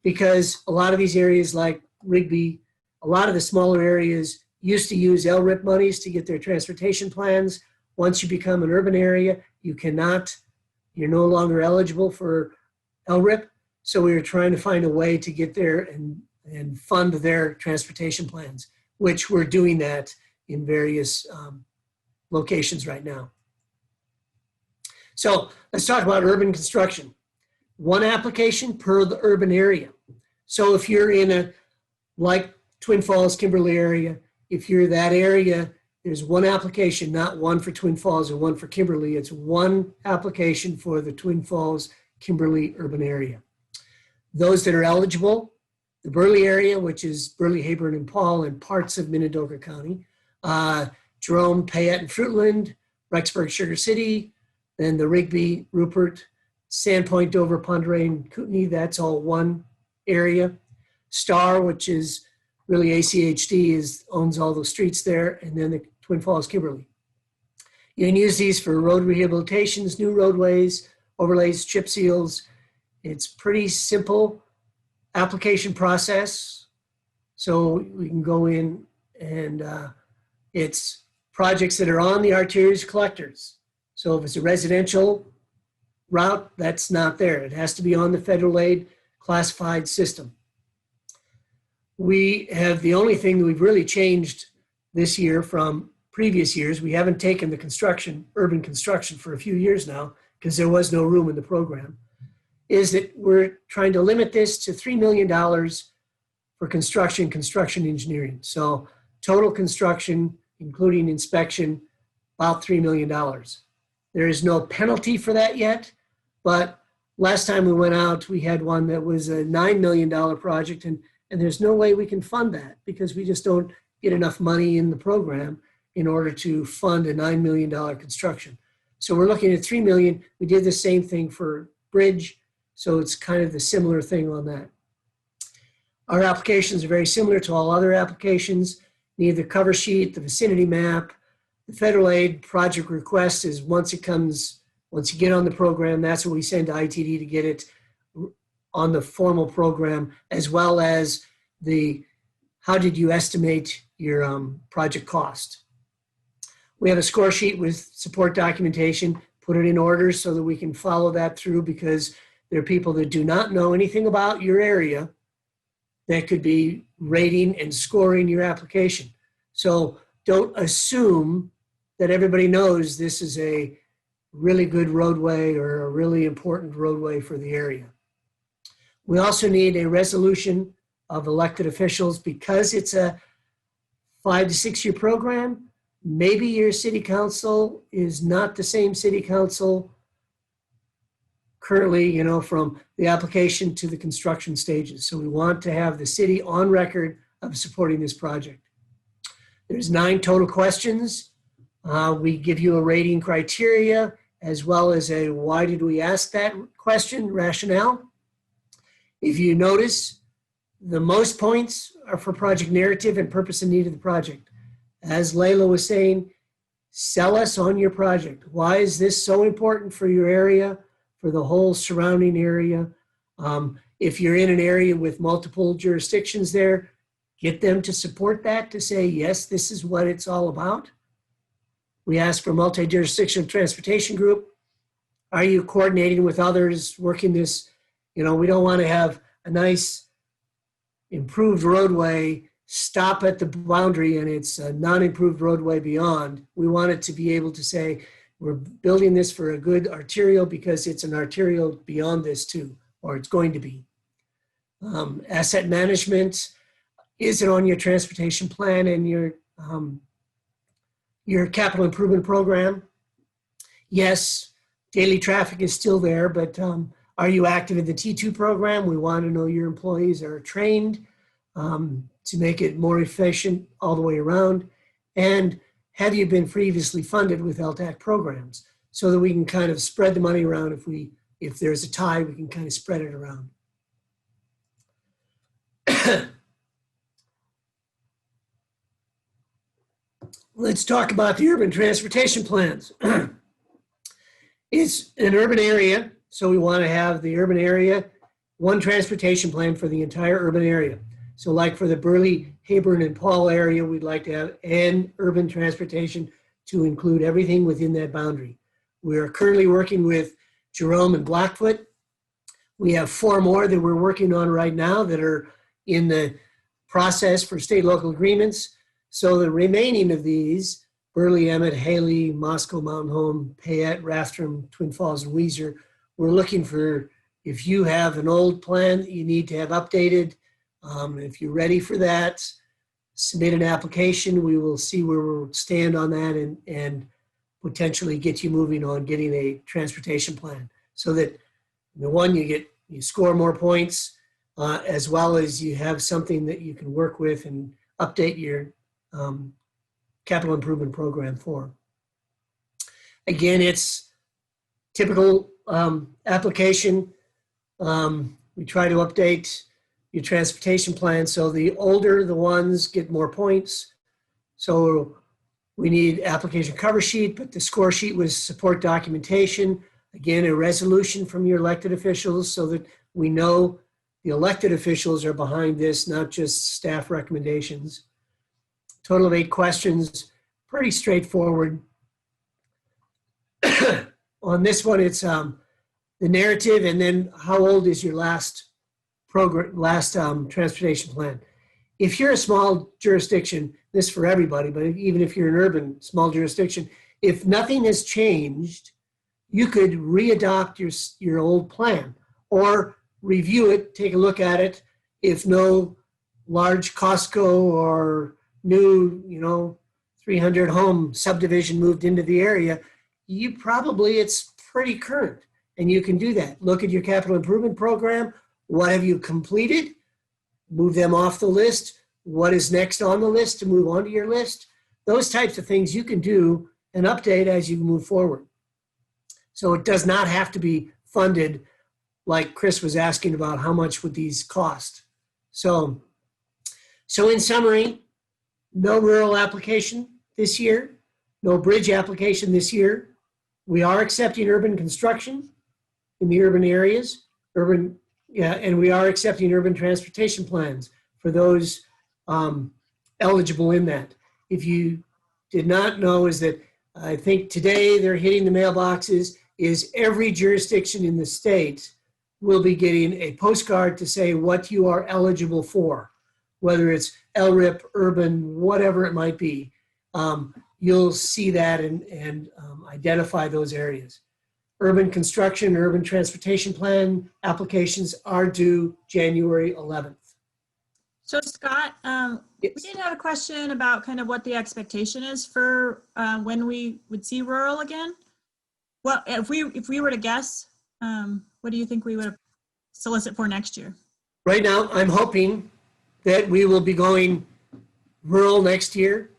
because a lot of these areas like Rigby, a lot of the smaller areas used to use LRHIP monies to get their transportation plans. Once you become an urban area, you're no longer eligible for LRHIP. So we were trying to find a way to get there and fund their transportation plans, which we're doing that in various locations right now. So let's talk about urban construction. One application per the urban area. So if you're in like Twin Falls, Kimberly area, if you're that area, there's one application, not one for Twin Falls or one for Kimberly. It's one application for the Twin Falls, Kimberly urban area. Those that are eligible, the Burley area, which is Burley, Heyburn, and Paul, and parts of Minidoka County, Jerome, Payette, and Fruitland, Rexburg, Sugar City, then the Rigby, Rupert, Sandpoint, Dover, Ponderay, and Kootenai, that's all one area. Star, which is really ACHD, owns all those streets there, and then the Twin Falls, Kimberly. You can use these for road rehabilitations, new roadways, overlays, chip seals. It's pretty simple application process. So we can go in and it's projects that are on the arterials collectors. So if it's a residential route, that's not there. It has to be on the federal aid classified system. We have the only thing that we've really changed this year from previous years. We haven't taken the urban construction for a few years now because there was no room in the program, is that we're trying to limit this to $3 million for construction engineering. So total construction, including inspection, about $3 million. There is no penalty for that yet, but last time we went out, we had one that was a $9 million project, and there's no way we can fund that because we just don't get enough money in the program in order to fund a $9 million construction. So we're looking at $3 million. We did the same thing for bridge, so it's kind of the similar thing on that. Our applications are very similar to all other applications. Need the cover sheet, the vicinity map. The federal aid project request is once you get on the program, that's what we send to ITD to get it on the formal program, as well as the how did you estimate your project cost. We have a score sheet with support documentation, put it in order so that we can follow that through, because there are people that do not know anything about your area that could be rating and scoring your application. So don't assume that everybody knows this is a really good roadway or a really important roadway for the area. We also need a resolution of elected officials because it's a 5 to 6 year program. Maybe your city council is not the same city council currently, you know, from the application to the construction stages. So we want to have the city on record of supporting this project. There's 9 total questions. We give you a rating criteria as well as a why did we ask that question rationale. If you notice, the most points are for project narrative and purpose and need of the project. As Layla was saying, sell us on your project. Why is this so important for your area, for the whole surrounding area? If you're in an area with multiple jurisdictions there, get them to support that, to say, yes, this is what it's all about. We ask for multi-jurisdictional transportation group. Are you coordinating with others, working this? You know, we don't want to have a nice improved roadway stop at the boundary and it's a non-improved roadway beyond. We want it to be able to say, we're building this for a good arterial because it's an arterial beyond this too, or it's going to be. Asset management, is it on your transportation plan and your capital improvement program? Yes, daily traffic is still there, but are you active in the T2 program? We want to know your employees are trained to make it more efficient all the way around. And have you been previously funded with LTAC programs so that we can kind of spread the money around? If there's a tie, we can kind of spread it around. Let's talk about the urban transportation plans. It's an urban area, so we want to have the urban area, one transportation plan for the entire urban area. So like for the Burley, Hayburn, and Paul area, we'd like to have an urban transportation to include everything within that boundary. We are currently working with Jerome and Blackfoot. We have 4 more that we're working on right now that are in the process for state local agreements. So the remaining of these, Burley, Emmett, Haley, Moscow, Mountain Home, Payette, Rathdrum, Twin Falls, and Weiser, we're looking for, if you have an old plan that you need to have updated, if you're ready for that, submit an application. We will see where we'll stand on that and potentially get you moving on getting a transportation plan so that the one you score more points as well as you have something that you can work with and update your capital improvement program for. Again, it's typical application. We try to update your transportation plan so the older the ones get more points. So we need application cover sheet, but the score sheet was support documentation. Again, a resolution from your elected officials so that we know the elected officials are behind this, not just staff recommendations. Total of 8 questions, pretty straightforward. On this one, it's the narrative and then how old is your last transportation plan. If you're a small jurisdiction, this is for everybody, but even if you're an urban small jurisdiction, if nothing has changed, you could readopt your old plan or review it, take a look at it. If no large Costco or new, 300 home subdivision moved into the area, it's pretty current And you can do that. Look at your capital improvement program. What have you completed? Move them off the list. What is next on the list to move onto your list? Those types of things you can do and update as you move forward. So it does not have to be funded like Chris was asking about how much would these cost. So in summary, no rural application this year, no bridge application this year. We are accepting urban construction in the urban areas, and we are accepting urban transportation plans for those eligible in that. If you did not know, is that I think today they're hitting the mailboxes, is every jurisdiction in the state will be getting a postcard to say what you are eligible for, whether it's LRHIP, urban, whatever it might be. You'll see that and identify those areas. Urban construction, urban transportation plan applications are due January 11th. So Scott, Yes. we did have a question about kind of what the expectation is for when we would see rural again. Well, if we were to guess, what do you think we would solicit for next year? Right now, I'm hoping that we will be going rural next year.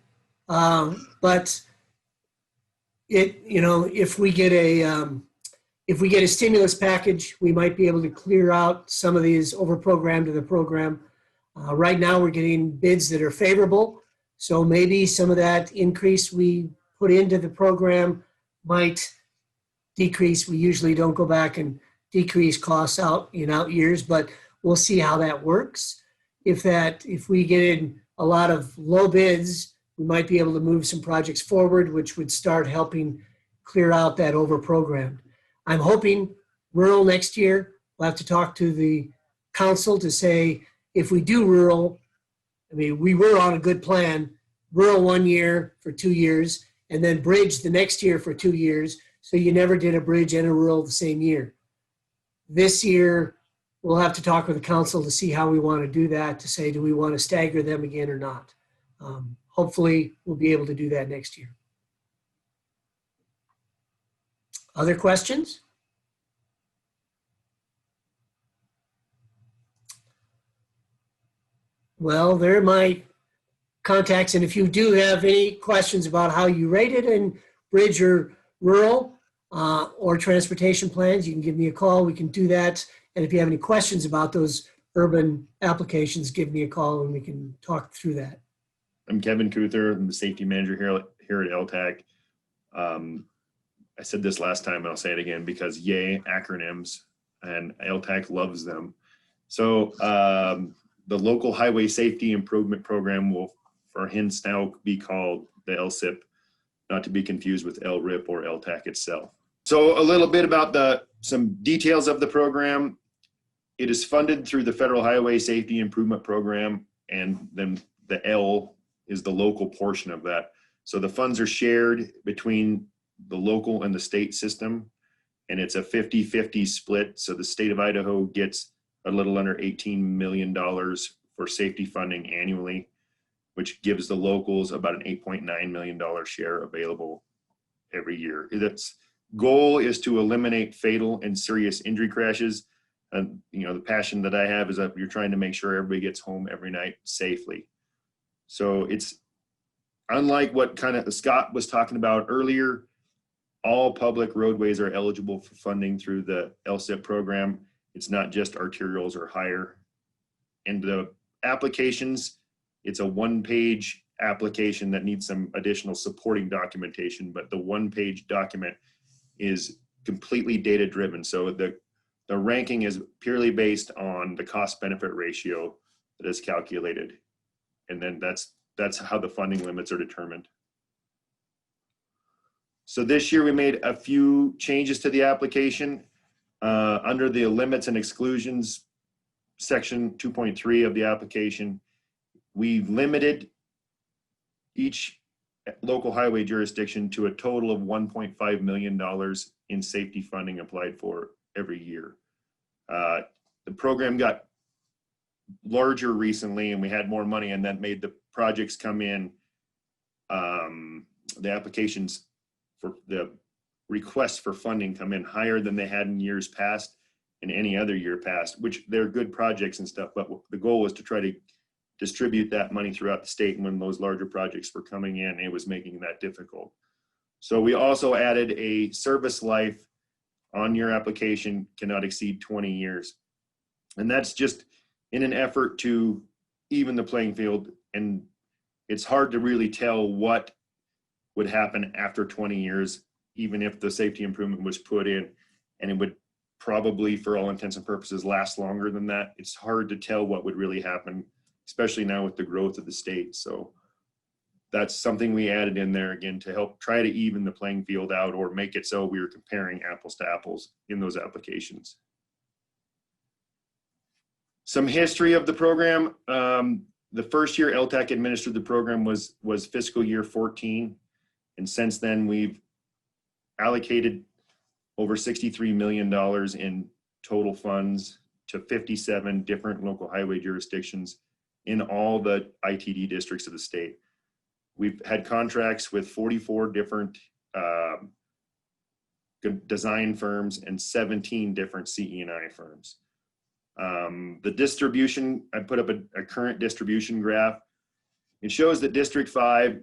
But if we get a stimulus package, we might be able to clear out some of these over-programmed to the program. Right now, we're getting bids that are favorable. So maybe some of that increase we put into the program might decrease. We usually don't go back and decrease costs out years, but we'll see how that works. If we get in a lot of low bids, we might be able to move some projects forward, which would start helping clear out that over-programmed. I'm hoping rural next year. We'll have to talk to the council to say, if we do rural, I mean, we were on a good plan, rural 1 year for 2 years, and then bridge the next year for 2 years. So you never did a bridge and a rural the same year. This year, we'll have to talk with the council to see how we want to do that, to say, do we want to stagger them again or not? Hopefully, we'll be able to do that next year. Other questions? Well, they're my contacts, and if you do have any questions about how you rate it in bridge or rural or transportation plans, you can give me a call. We can do that. And if you have any questions about those urban applications, give me a call and we can talk through that. I'm Kevin Kuther. I'm the safety manager here at LTAC. I said this last time and I'll say it again because yay, acronyms, and LTAC loves them. So the local highway safety improvement program will for hence now be called the LHSIP, not to be confused with LRHIP or LTAC itself. So a little bit about some details of the program. It is funded through the Federal Highway Safety Improvement Program, and then the L is the local portion of that. So the funds are shared between the local and the state system, and it's a 50-50 split. So the state of Idaho gets a little under $18 million for safety funding annually, which gives the locals about an $8.9 million share available every year. Its goal is to eliminate fatal and serious injury crashes. And the passion that I have is that you're trying to make sure everybody gets home every night safely. So it's unlike what kind of Scott was talking about earlier. All public roadways are eligible for funding through the LHSIP program. It's not just arterials or higher. And the applications, it's a one-page application that needs some additional supporting documentation, but the one-page document is completely data-driven. So the ranking is purely based on the cost-benefit ratio that is calculated. And then that's how the funding limits are determined. So this year we made a few changes to the application. Under the limits and exclusions, section 2.3 of the application, we limited each local highway jurisdiction to a total of $1.5 million in safety funding applied for every year. The program got larger recently and we had more money, and that made the projects come in, the applications for the requests for funding come in higher than they had in years past and any other year past, which they're good projects and stuff, but the goal was to try to distribute that money throughout the state. And when those larger projects were coming in, it was making that difficult. So we also added a service life on your application cannot exceed 20 years. And that's just in an effort to even the playing field. And it's hard to really tell what would happen after 20 years, even if the safety improvement was put in, and it would probably, for all intents and purposes, last longer than that. It's hard to tell what would really happen, especially now with the growth of the state. So that's something we added in there again to help try to even the playing field out or make it so we were comparing apples to apples in those applications. Some history of the program. The first year LTAC administered the program was fiscal year 14. And since then we've allocated over $63 million in total funds to 57 different local highway jurisdictions in all the ITD districts of the state. We've had contracts with 44 different design firms and 17 different CE&I firms. The distribution, I put up a current distribution graph. It shows that District 5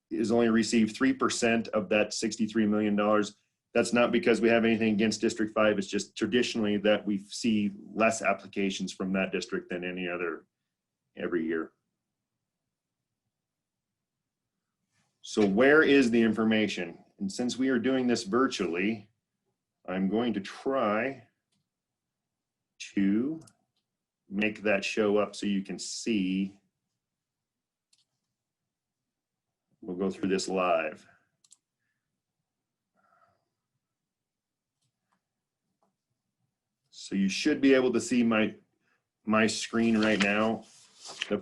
is only received 3% of that $63 million. That's not because we have anything against District 5. It's just traditionally that we see less applications from that district than any other every year. So where is the information? And since we are doing this virtually, I'm going to try to make that show up so you can see. We'll go through this live. So you should be able to see my screen right now. The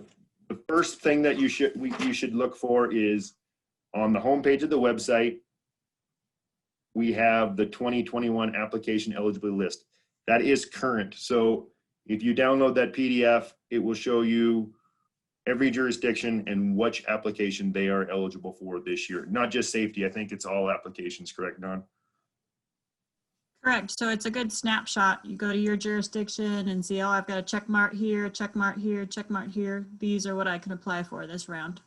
first thing that you should look for is on the homepage of the website, we have the 2021 application eligibility list. That is current. So if you download that PDF, it will show you every jurisdiction and which application they are eligible for this year. Not just safety, I think it's all applications, correct, Don? Correct. So it's a good snapshot. You go to your jurisdiction and see, oh, I've got a check mark here, check mark here, check mark here. These are what I can apply for this round.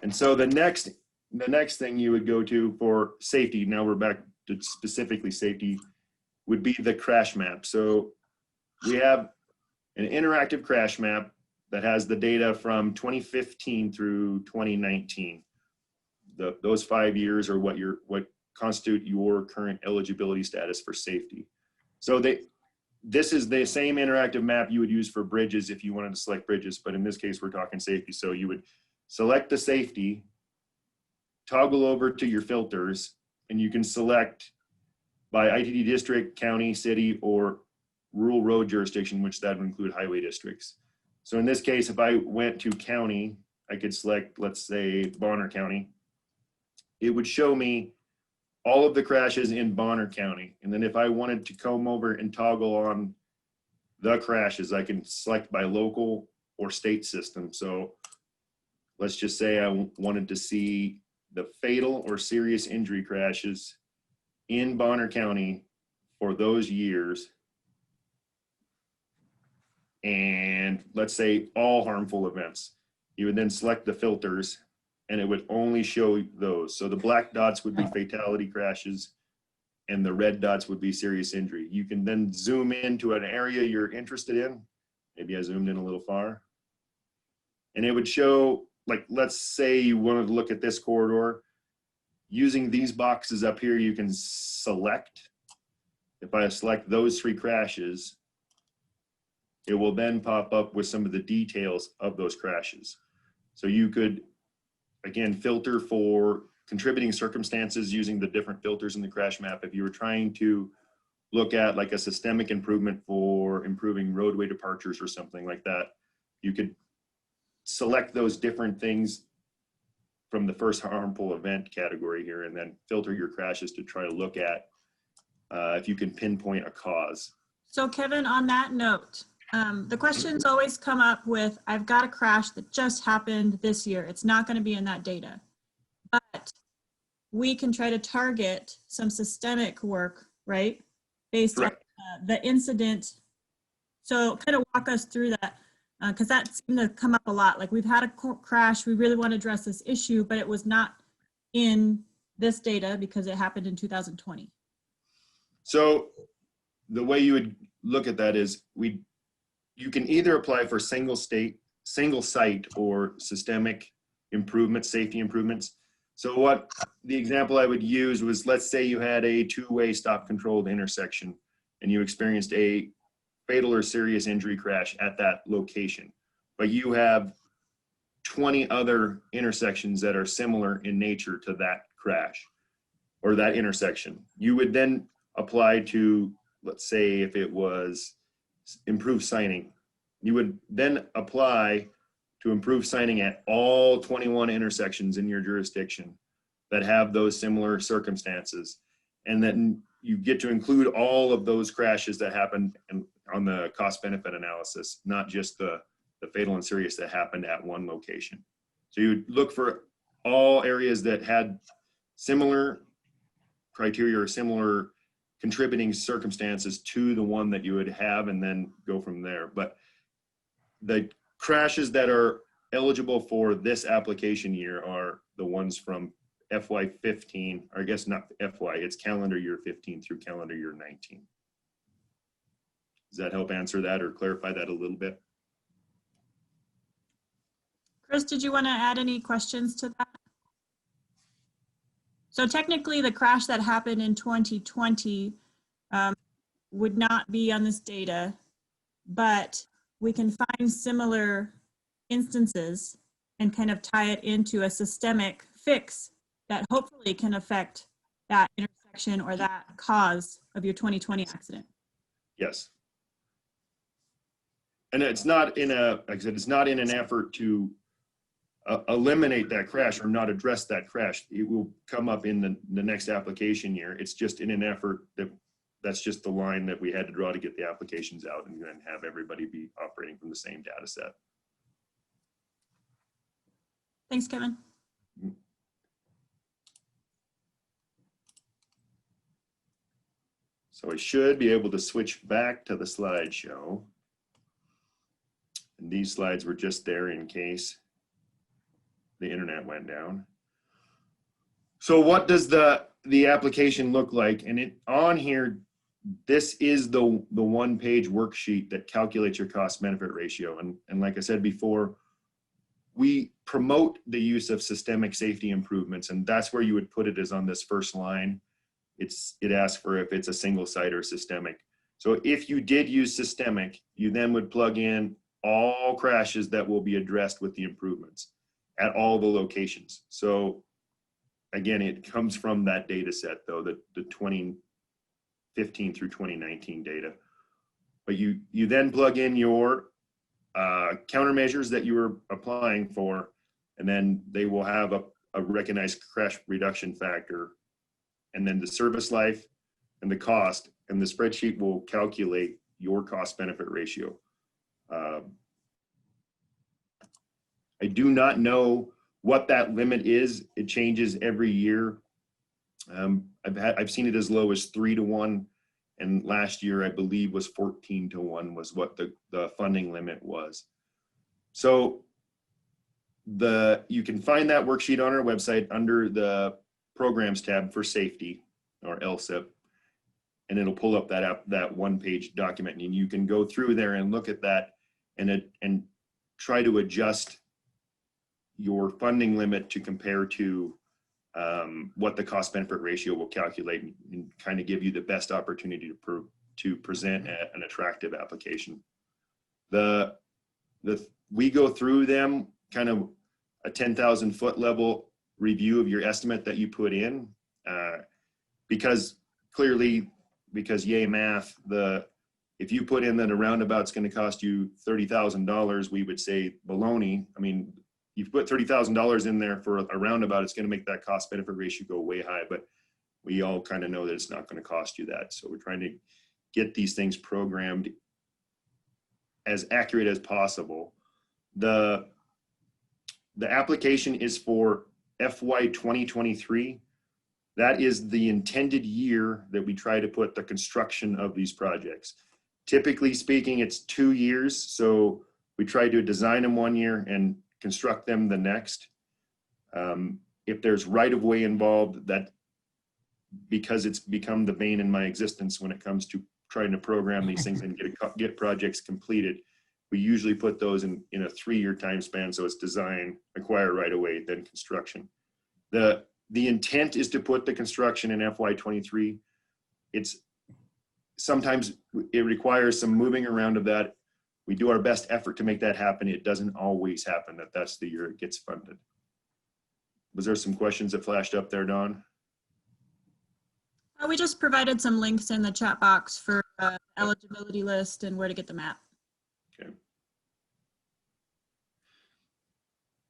And so the next thing you would go to for safety, now we're back to specifically safety, would be the crash map. So we have an interactive crash map that has the data from 2015 through 2019. Those 5 years are what constitute your current eligibility status for safety. So this is the same interactive map you would use for bridges if you wanted to select bridges, but in this case we're talking safety. So you would select the safety, toggle over to your filters, and you can select by ITD district, county, city, or rural road jurisdiction, which that would include highway districts. So in this case, if I went to county, I could select, let's say, Bonner County. It would show me all of the crashes in Bonner County. And then if I wanted to come over and toggle on the crashes, I can select by local or state system. So let's just say I wanted to see the fatal or serious injury crashes in Bonner County for those years. And let's say all harmful events. You would then select the filters and it would only show those. So the black dots would be fatality crashes and the red dots would be serious injury. You can then zoom into an area you're interested in. Maybe I zoomed in a little far. And it would show, like, let's say you wanted to look at this corridor. Using these boxes up here, you can select. If I select those 3 crashes, it will then pop up with some of the details of those crashes. So you could, again, filter for contributing circumstances using the different filters in the crash map. If you were trying to look at like a systemic improvement for improving roadway departures or something like that, you could select those different things from the first harmful event category here and then filter your crashes to try to look at if you can pinpoint a cause. So Kevin, on that note, the questions always come up with, I've got a crash that just happened this year. It's not going to be in that data. But we can try to target some systemic work, right? Based on Correct. the incident. So kind of walk us through that, because that seemed to come up a lot. Like we've had a crash, we really want to address this issue, but it was not in this data because it happened in 2020. So the way you would look at that is you can either apply for single site or systemic improvements, safety improvements. So what the example I would use was, let's say you had a two-way stop controlled intersection and you experienced a fatal or serious injury crash at that location, but you have 20 other intersections that are similar in nature to that crash or that intersection. You would then apply to, let's say if it was improved signing, you would then apply to improve signing at all 21 intersections in your jurisdiction that have those similar circumstances. And then you get to include all of those crashes that happened on the cost benefit analysis, not just the fatal and serious that happened at one location. So you would look for all areas that had similar criteria or similar contributing circumstances to the one that you would have, and then go from there. But the crashes that are eligible for this application year are the ones from FY15, or I guess not FY, it's calendar year 15 through calendar year 19. Does that help answer that or clarify that a little bit? Chris, did you want to add any questions to that? So technically the crash that happened in 2020 would not be on this data, but we can find similar instances and kind of tie it into a systemic fix that hopefully can affect that intersection or that cause of your 2020 accident. Yes. And it's not in a, like I said, it's not in an effort to eliminate that crash or not address that crash. It will come up in the next application year. It's just in an effort that's just the line that we had to draw to get the applications out and then have everybody be operating from the same data set. Thanks, Kevin. So I should be able to switch back to the slideshow. And these slides were just there in case the internet went down. So what does the application look like? And it on here, this is the one-page worksheet that calculates your cost benefit ratio. And like I said before, we promote the use of systemic safety improvements, and that's where you would put it, is on this first line. It asks for if it's a single site or systemic. So if you did use systemic, you then would plug in all crashes that will be addressed with the improvements at all the locations. So again, it comes from that data set though, the 2015 through 2019 data. But you then plug in your countermeasures that you were applying for, and then they will have a recognized crash reduction factor, and then the service life and the cost, and the spreadsheet will calculate your cost benefit ratio. I do not know what that limit is. It changes every year. I've seen it as low as 3-to-1, and last year I believe was 14-to-1 was what the funding limit was. So you can find that worksheet on our website under the programs tab for safety, or LHSIP, and it'll pull up that one-page document, and you can go through there and look at that and try to adjust your funding limit to compare to what the cost benefit ratio will calculate, and kind of give you the best opportunity to present an attractive application. We go through them kind of a 10,000 foot level review of your estimate that you put in, because yay math, if you put in that a roundabout's going to cost you $30,000, we would say baloney. I mean, you've put $30,000 in there for a roundabout, it's going to make that cost benefit ratio go way high, but we all kind of know that it's not going to cost you that. So we're trying to get these things programmed as accurate as possible. The application is for FY 2023. that is the intended year that we try to put the construction of these projects. Typically speaking, it's 2 years. So we try to design them 1 year and construct them the next. If there's right-of-way involved, that because it's become the bane in my existence when it comes to trying to program these things and get projects completed, we usually put those in a 3-year time span. So it's design, acquire right-of-way, then construction. The intent is to put the construction in FY23. It's sometimes it requires some moving around of that. We do our best effort to make that happen. It doesn't always happen that's the year it gets funded. Was there some questions that flashed up there, Dawn? We just provided some links in the chat box for eligibility list and where to get the map. Okay.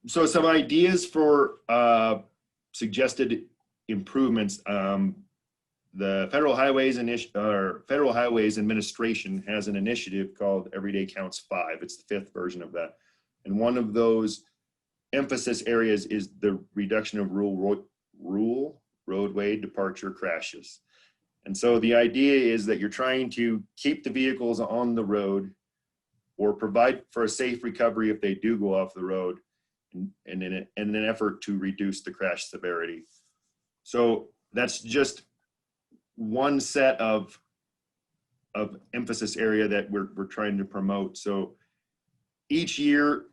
So some ideas for suggested improvements. The Federal Highways Administration has an initiative called Everyday Counts 5. It's the 5th version of that. And one of those emphasis areas is the reduction of rural roadway departure crashes. And so the idea is that you're trying to keep the vehicles on the road or provide for a safe recovery if they do go off the road, and in an effort to reduce the crash severity. So that's just one set of emphasis area that we're trying to promote. So each year,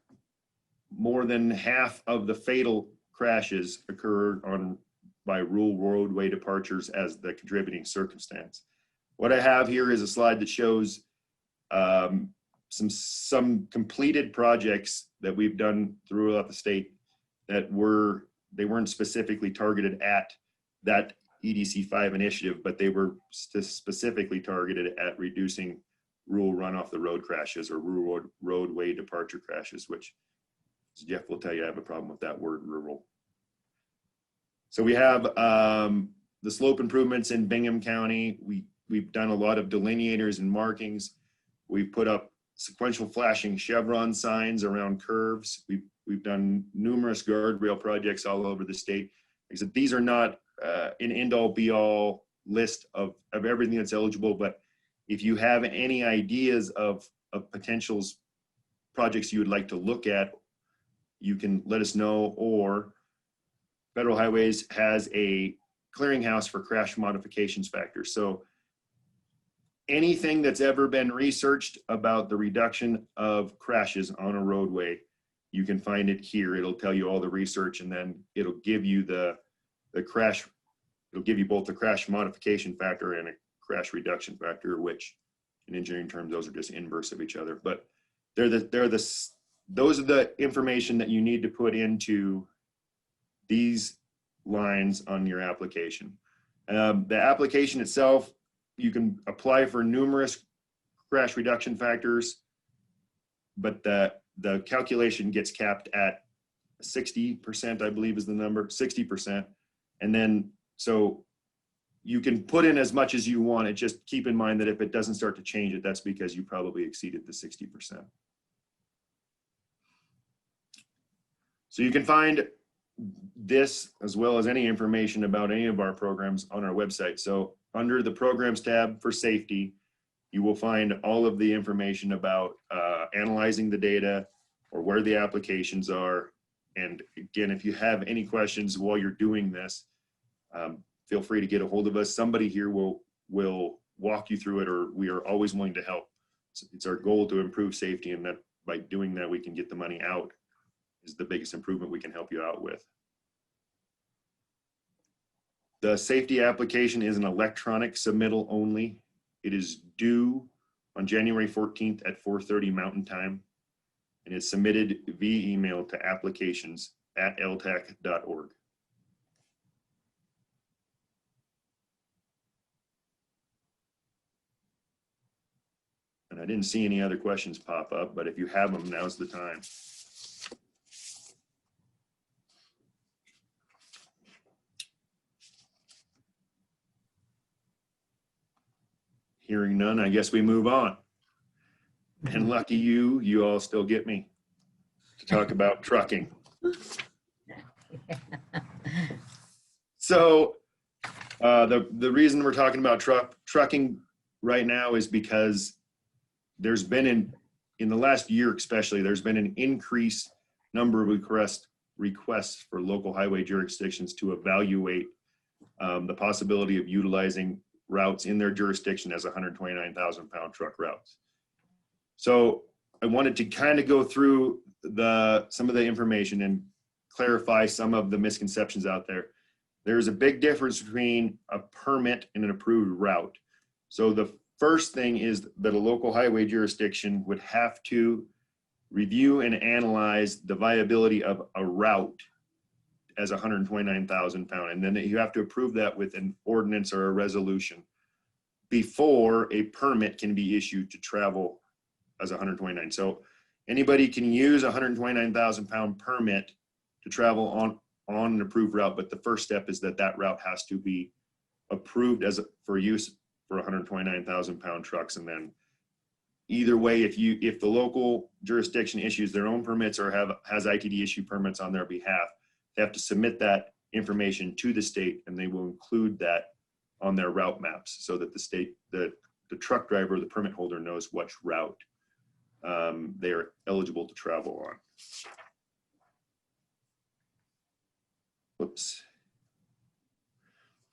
more than half of the fatal crashes occur by rural roadway departures as the contributing circumstance. What I have here is a slide that shows some completed projects that we've done throughout the state that they weren't specifically targeted at that EDC 5 initiative, but they were specifically targeted at reducing rural run off the road crashes or rural roadway departure crashes, which Jeff will tell you I have a problem with that word, rural. So we have the slope improvements in Bingham County. We've done a lot of delineators and markings. We've put up sequential flashing chevron signs around curves. We've done numerous guardrail projects all over the state. Like I said, these are not an end-all be-all list of everything that's eligible, but if you have any ideas of potentials projects you would like to look at, you can let us know. Or Federal Highways has a clearinghouse for crash modifications factors. So anything that's ever been researched about the reduction of crashes on a roadway, you can find it here. It'll tell you all the research, and then it'll give you the crash. It'll give you both the crash modification factor and a crash reduction factor, which in engineering terms, those are just inverse of each other. But those are the information that you need to put into these lines on your application. The application itself, you can apply for numerous crash reduction factors, but the calculation gets capped at 60%, I believe is the number, 60%. And then, so you can put in as much as you want. It just keep in mind that if it doesn't start to change it, that's because you probably exceeded the 60%. So you can find this as well as any information about any of our programs on our website. So under the programs tab for safety, you will find all of the information about analyzing the data or where the applications are. And again, if you have any questions while you're doing this, feel free to get a hold of us. Somebody here will walk you through it, or we are always willing to help. It's our goal to improve safety, and that by doing that, we can get the money out is the biggest improvement we can help you out with. The safety application is an electronic submittal only. It is due on January 14th at 4:30 Mountain Time, and it's submitted via email to applications@ltac.org. And I didn't see any other questions pop up, but if you have them, now's the time. Hearing none, I guess we move on. And lucky you all still get me to talk about trucking. So The reason we're talking about trucking right now is because there's been in the last year especially, there's been an increased number of requests for local highway jurisdictions to evaluate the possibility of utilizing routes in their jurisdiction as 129,000 pound truck routes. So I wanted to kind of go through some of the information and clarify some of the misconceptions out there. There's a big difference between a permit and an approved route. So the first thing is that a local highway jurisdiction would have to review and analyze the viability of a route as 129,000 pound. And then you have to approve that with an ordinance or a resolution before a permit can be issued to travel as 129. So anybody can use a 129,000 pound permit to travel on an approved route, but the first step is that route has to be approved for use for 129,000 pound trucks. And then either way, if the local jurisdiction issues their own permits or has ITD issue permits on their behalf, they have to submit that information to the state, and they will include that on their route maps so that the truck driver, the permit holder, knows which route they are eligible to travel on. Whoops.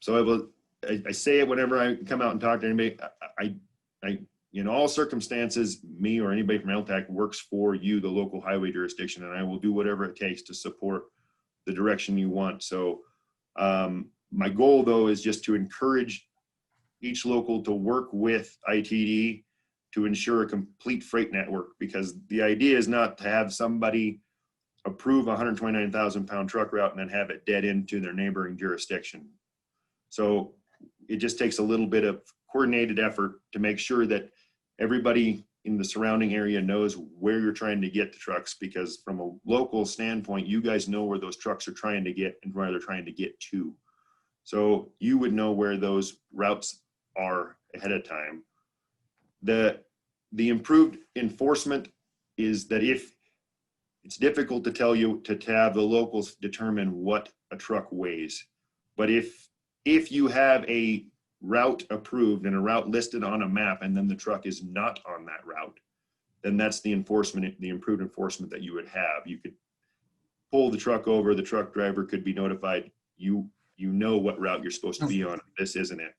So I say it whenever I come out and talk to anybody. I in all circumstances, me or anybody from LTAC works for you, the local highway jurisdiction, and I will do whatever it takes to support the direction you want. So my goal though is just to encourage each local to work with ITD to ensure a complete freight network, because the idea is not to have somebody approve a 129,000 pound truck route and then have it dead into their neighboring jurisdiction. So it just takes a little bit of coordinated effort to make sure that everybody in the surrounding area knows where you're trying to get the trucks, because from a local standpoint, you guys know where those trucks are trying to get and where they're trying to get to. So you would know where those routes are ahead of time. The improved enforcement is that if it's difficult to tell you to have the locals determine what a truck weighs, but if you have a route approved and a route listed on a map and then the truck is not on that route, then that's the enforcement, the improved enforcement that you would have. You could pull the truck over, the truck driver could be notified, you know what route you're supposed to be on, this isn't it.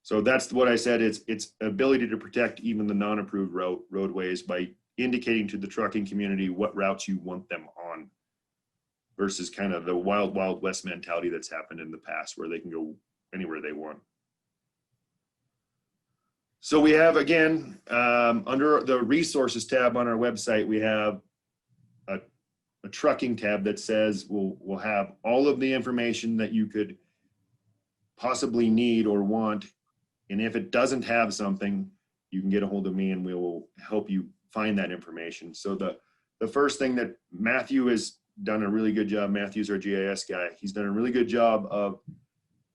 So that's what I said, it's ability to protect even the non-approved roadways by indicating to the trucking community what routes you want them on, versus kind of the wild, wild west mentality that's happened in the past where they can go anywhere they want. So we have, again, under the resources tab on our website, we have a trucking tab that says we'll have all of the information that you could possibly need or want. And if it doesn't have something, you can get a hold of me and we will help you find that information. So the first thing that Matthew has done a really good job, Matthew's our GIS guy, he's done a really good job of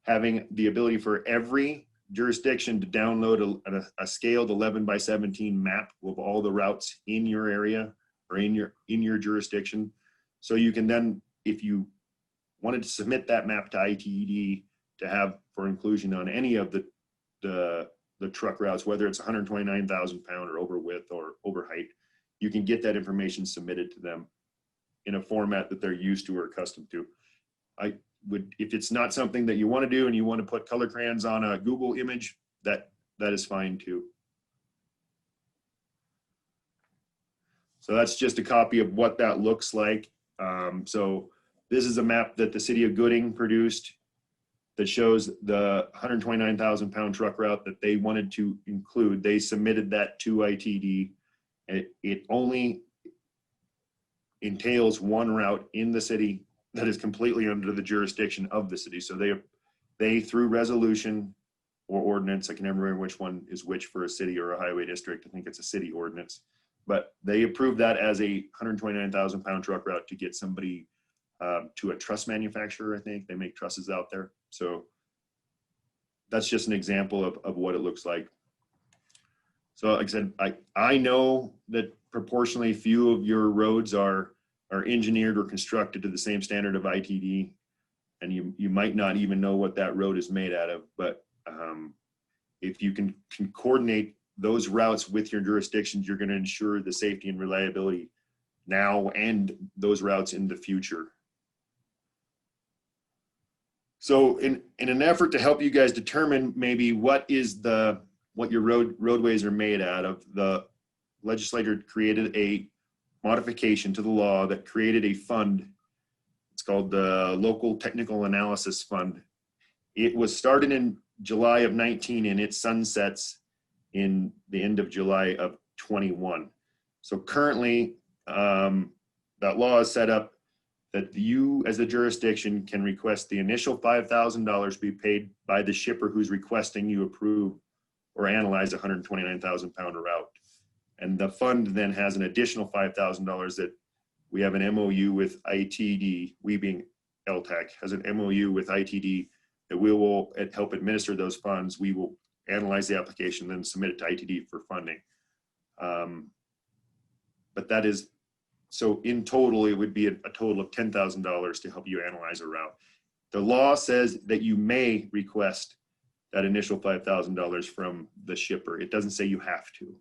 having the ability for every jurisdiction to download a scaled 11:17 map of all the routes in your area or in your jurisdiction. So you can then, if you wanted to submit that map to ITD to have for inclusion on any of the truck routes, whether it's 129,000 pound or over width or over height, you can get that information submitted to them in a format that they're used to or accustomed to. If it's not something that you want to do and you want to put color crayons on a Google image, that is fine too. So that's just a copy of what that looks like. So this is a map that the city of Gooding produced that shows the 129,000 pound truck route that they wanted to include. They submitted that to ITD. It only entails one route in the city that is completely under the jurisdiction of the city. So they through resolution or ordinance, I can never remember which one is which for a city or a highway district. I think it's a city ordinance, but they approved that as a 129,000 pound truck route to get somebody to a truss manufacturer. I think they make trusses out there. So that's just an example of what it looks like. So like I said, I know that proportionally few of your roads are engineered or constructed to the same standard of ITD. and you might not even know what that road is made out of, but if you can coordinate those routes with your jurisdictions, you're going to ensure the safety and reliability now and those routes in the future. So in an effort to help you guys determine maybe what your roadways are made out of, the legislature created a modification to the law that created a fund. It's called the Local Technical Analysis Fund. It was started in July of 19 and it sunsets in the end of July of 21. So currently, that law is set up that you as the jurisdiction can request the initial $5,000 be paid by the shipper who's requesting you approve or analyze a 129,000 pound route. And the fund then has an additional $5,000 that we have an MOU with ITD, we being LTAC, has an MOU with ITD that we will help administer those funds. We will analyze the application, then submit it to ITD for funding. But that is, so in total, it would be a total of $10,000 to help you analyze a route. The law says that you may request that initial $5,000 from the shipper. It doesn't say you have to.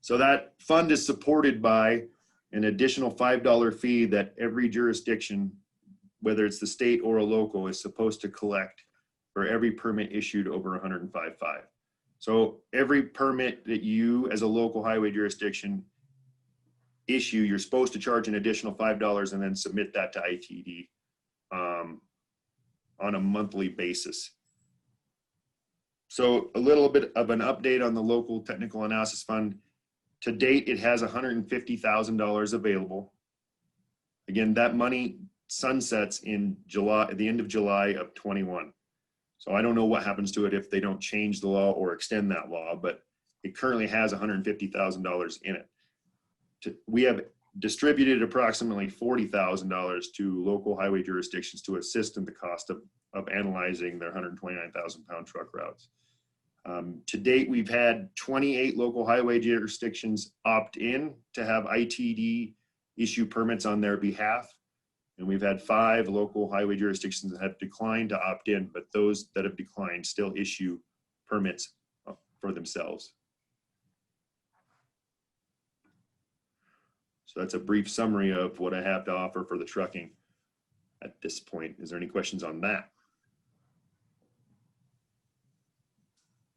So that fund is supported by an additional $5 fee that every jurisdiction, whether it's the state or a local, is supposed to collect for every permit issued over 105.5. So every permit that you as a local highway jurisdiction issue, you're supposed to charge an additional $5 and then submit that to ITD on a monthly basis. So a little bit of an update on the Local Technical Analysis Fund. To date, it has $150,000 available. Again, that money sunsets in July, at the end of July of 21. So I don't know what happens to it if they don't change the law or extend that law, but it currently has $150,000 in it. We have distributed approximately $40,000 to local highway jurisdictions to assist in the cost of analyzing their 129,000 pound truck routes. To date, we've had 28 local highway jurisdictions opt in to have ITD issue permits on their behalf. And we've had 5 local highway jurisdictions that have declined to opt in, but those that have declined still issue permits for themselves. So that's a brief summary of what I have to offer for the trucking at this point. Is there any questions on that?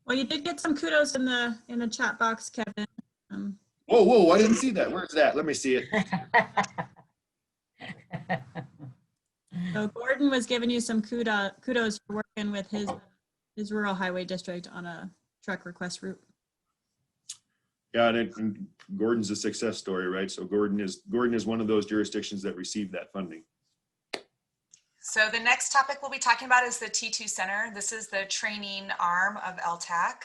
Well, you did get some kudos in the chat box, Kevin. Whoa, I didn't see that. Where's that? Let me see it. So Gordon was giving you some kudos for working with his rural highway district on a truck request route. Yeah, and Gordon's a success story, right? So Gordon is one of those jurisdictions that received that funding. So the next topic we'll be talking about is the T2 Center. This is the training arm of LTAC.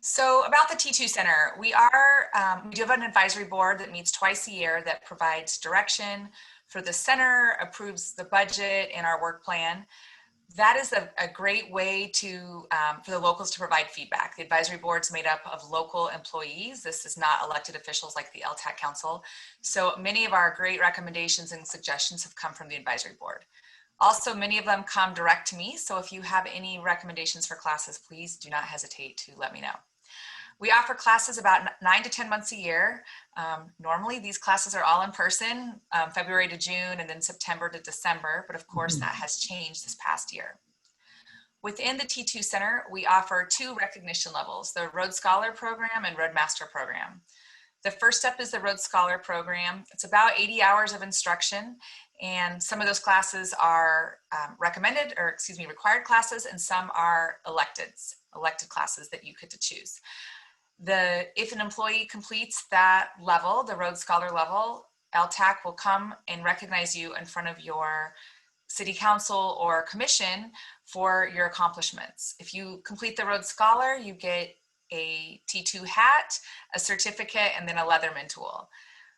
So about the T2 Center, we do have an advisory board that meets twice a year that provides direction for the center, approves the budget and our work plan. That is a great way for the locals to provide feedback. The advisory board is made up of local employees. This is not elected officials like the LTAC Council. So many of our great recommendations and suggestions have come from the advisory board. Also, many of them come direct to me. So if you have any recommendations for classes, please do not hesitate to let me know. We offer classes about 9 to 10 months a year. Normally, these classes are all in person, February to June, and then September to December. But of course, that has changed this past year. Within the T2 Center, we offer 2 recognition levels, the Road Scholar Program and Road Master Program. The first step is the Road Scholar Program. It's about 80 hours of instruction, and some of those classes are required classes, and some are elected classes that you get to choose. If an employee completes that level, the Road Scholar level, LTAC will come and recognize you in front of your city council or commission for your accomplishments. If you complete the Road Scholar, you get a T2 hat, a certificate, and then a Leatherman tool.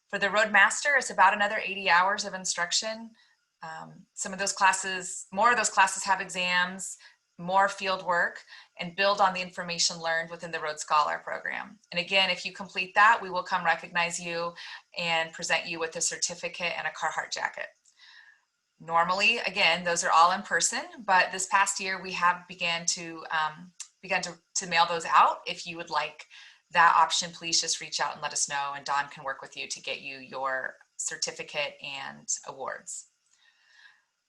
For the Road Master, it's about another 80 hours of instruction. More of those classes have exams, more field work, and build on the information learned within the Road Scholar program. And again, if you complete that, we will come recognize you and present you with a certificate and a Carhartt jacket. Normally, again, those are all in person, but this past year we have begun to mail those out. If you would like that option, please just reach out and let us know, and Dawn can work with you to get you your certificate and awards.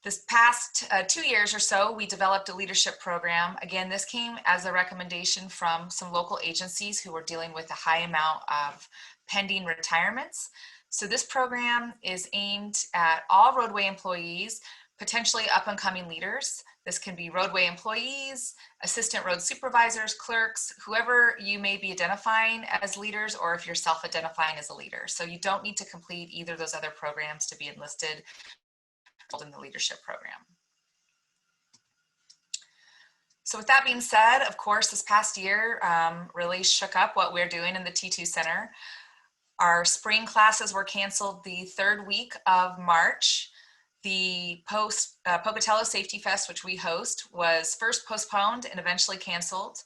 This past 2 years or so, we developed a leadership program. Again, this came as a recommendation from some local agencies who were dealing with a high amount of pending retirements. So this program is aimed at all roadway employees, potentially up and coming leaders. This can be roadway employees, assistant road supervisors, clerks, whoever you may be identifying as leaders, or if you're self-identifying as a leader. So you don't need to complete either of those other programs to be enlisted in the leadership program. So with that being said, of course, this past year really shook up what we're doing in the T2 Center. Our spring classes were canceled the 3rd week of March. The Pocatello Safety Fest, which we host, was first postponed and eventually canceled.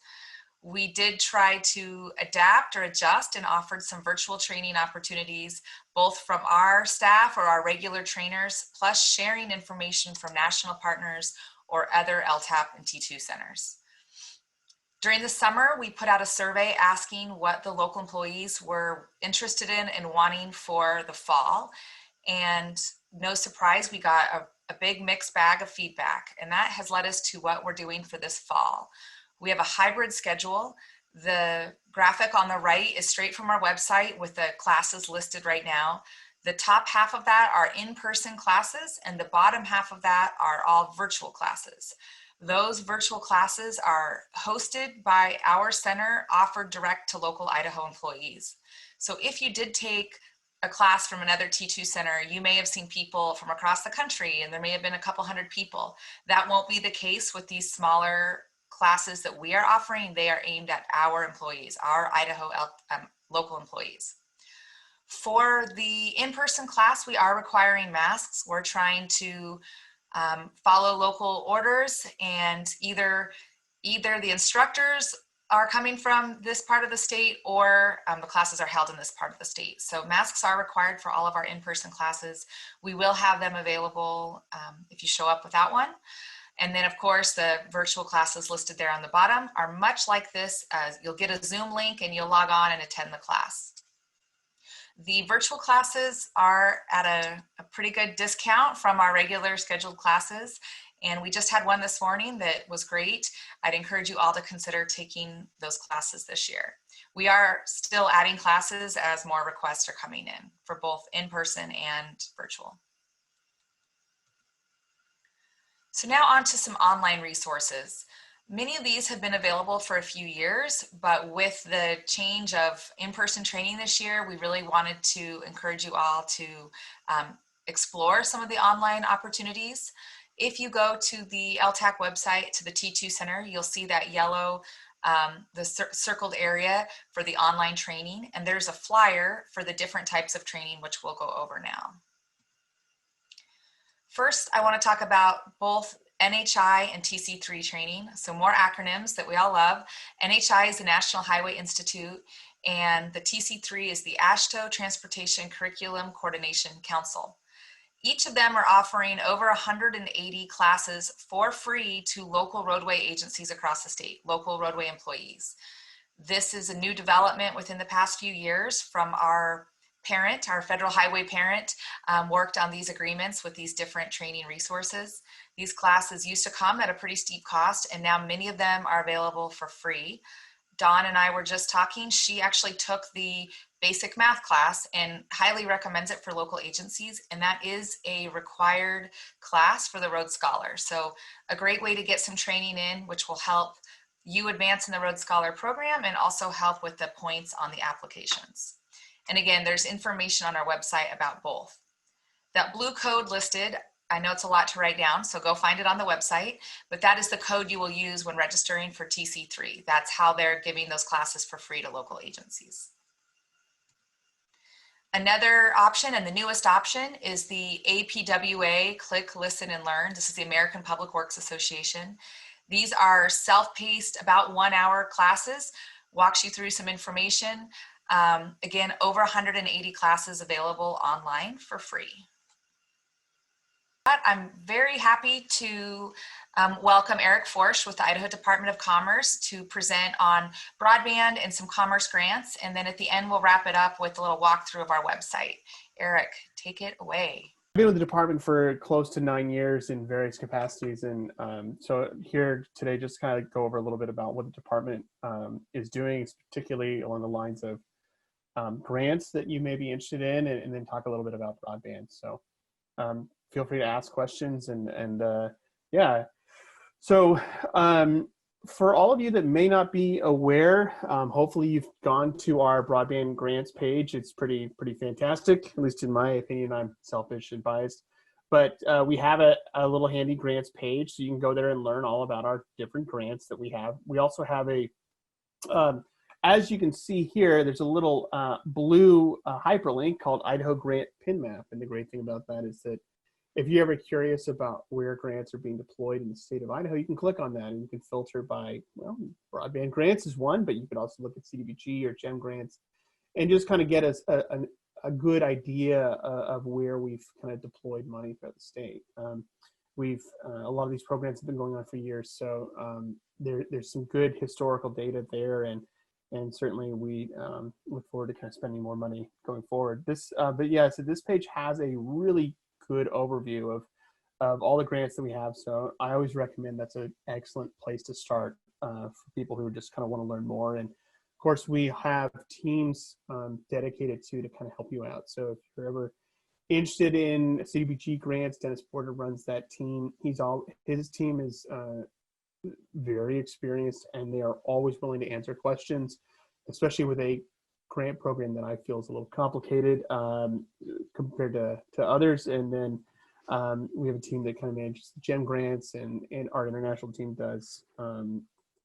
We did try to adapt or adjust and offered some virtual training opportunities, both from our staff or our regular trainers, plus sharing information from national partners or other LTAP and T2 centers. During the summer, we put out a survey asking what the local employees were interested in and wanting for the fall. And no surprise, we got a big mixed bag of feedback, and that has led us to what we're doing for this fall. We have a hybrid schedule. The graphic on the right is straight from our website with the classes listed right now. The top half of that are in-person classes, and the bottom half of that are all virtual classes. Those virtual classes are hosted by our center, offered direct to local Idaho employees. So if you did take a class from another T2 center, you may have seen people from across the country, and there may have been a couple hundred people. That won't be the case with these smaller classes that we are offering. They are aimed at our employees, our Idaho local employees. For the in-person class, we are requiring masks. We're trying to follow local orders, and either the instructors are coming from this part of the state, or the classes are held in this part of the state. So masks are required for all of our in-person classes. We will have them available if you show up without one. And then of course, the virtual classes listed there on the bottom are much like this. You'll get a Zoom link and you'll log on and attend the class. The virtual classes are at a pretty good discount from our regular scheduled classes. And we just had one this morning that was great. I'd encourage you all to consider taking those classes this year. We are still adding classes as more requests are coming in for both in-person and virtual. So now on to some online resources. Many of these have been available for a few years, but with the change of in-person training this year, we really wanted to encourage you all to explore some of the online opportunities. If you go to the LTAC website, to the T2 Center, you'll see that yellow, the circled area for the online training, and there's a flyer for the different types of training, which we'll go over now. First, I want to talk about both NHI and TC3 training, so more acronyms that we all love. NHI is the National Highway Institute, and the TC3 is the AASHTO Transportation Curriculum Coordination Council. Each of them are offering over 180 classes for free to local roadway agencies across the state, local roadway employees. This is a new development within the past few years from our parent, our federal highway parent, worked on these agreements with these different training resources. These classes used to come at a pretty steep cost, and now many of them are available for free. Dawn and I were just talking. She actually took the basic math class and highly recommends it for local agencies, and that is a required class for the Road Scholar. So a great way to get some training in, which will help you advance in the Road Scholar program and also help with the points on the applications. And again, there's information on our website about both. That blue code listed, I know it's a lot to write down, so go find it on the website, but that is the code you will use when registering for TC3. That's how they're giving those classes for free to local agencies. Another option, and the newest option, is the APWA Click, Listen, and Learn. This is the American Public Works Association. These are self-paced, about 1 hour classes, walks you through some information. Again, over 180 classes available online for free. I'm very happy to welcome Eric Forsch with the Idaho Department of Commerce to present on broadband and some commerce grants. And then at the end, we'll wrap it up with a little walkthrough of our website. Eric, take it away. I've been with the department for close to 9 years in various capacities. And so here today, just kind of go over a little bit about what the department is doing, particularly along the lines of grants that you may be interested in, and then talk a little bit about broadband. So feel free to ask questions and yeah. So for all of you that may not be aware, hopefully you've gone to our broadband grants page. It's pretty fantastic, at least in my opinion. I'm selfish and biased, but we have a little handy grants page, so you can go there and learn all about our different grants that we have. We also have a as you can see here, there's a little blue hyperlink called Idaho Grant Pin Map. And the great thing about that is that if you're ever curious about where grants are being deployed in the state of Idaho, you can click on that and you can filter by, well, broadband grants is one, but you could also look at CDBG or GEM grants and just kind of get us a good idea of where we've kind of deployed money throughout the state. A lot of these programs have been going on for years, so there's some good historical data there, and certainly we look forward to kind of spending more money going forward. But yeah, so this page has a really good overview of all the grants that we have. So I always recommend that's an excellent place to start for people who just kind of want to learn more. And of course, we have teams dedicated to kind of help you out. So if you're ever interested in CDBG grants, Dennis Porter runs that team. His team is very experienced, and they are always willing to answer questions, especially with a grant program that I feel is a little complicated compared to others. And then we have a team that kind of manages the GEM grants, and our international team does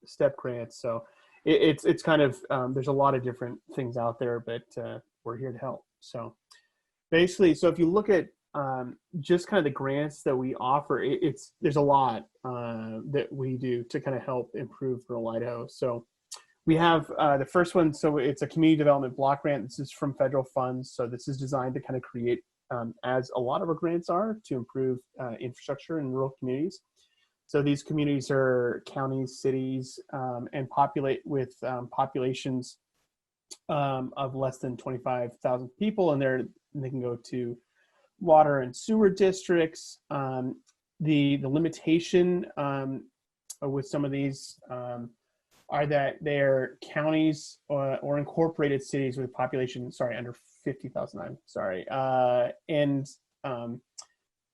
STEP grants. So it's kind of, there's a lot of different things out there, but we're here to help. So basically, so if you look at just kind of the grants that we offer, there's a lot that we do to kind of help improve rural Idaho. So we have the first one, so it's a community development block grant. This is from federal funds. So this is designed to kind of create, as a lot of our grants are, to improve infrastructure in rural communities. So these communities are counties, cities, and populate with populations of less than 25,000 people, and they can go to water and sewer districts. The limitation with some of these are that they're counties or incorporated cities with a population, under 50,000. I'm sorry. And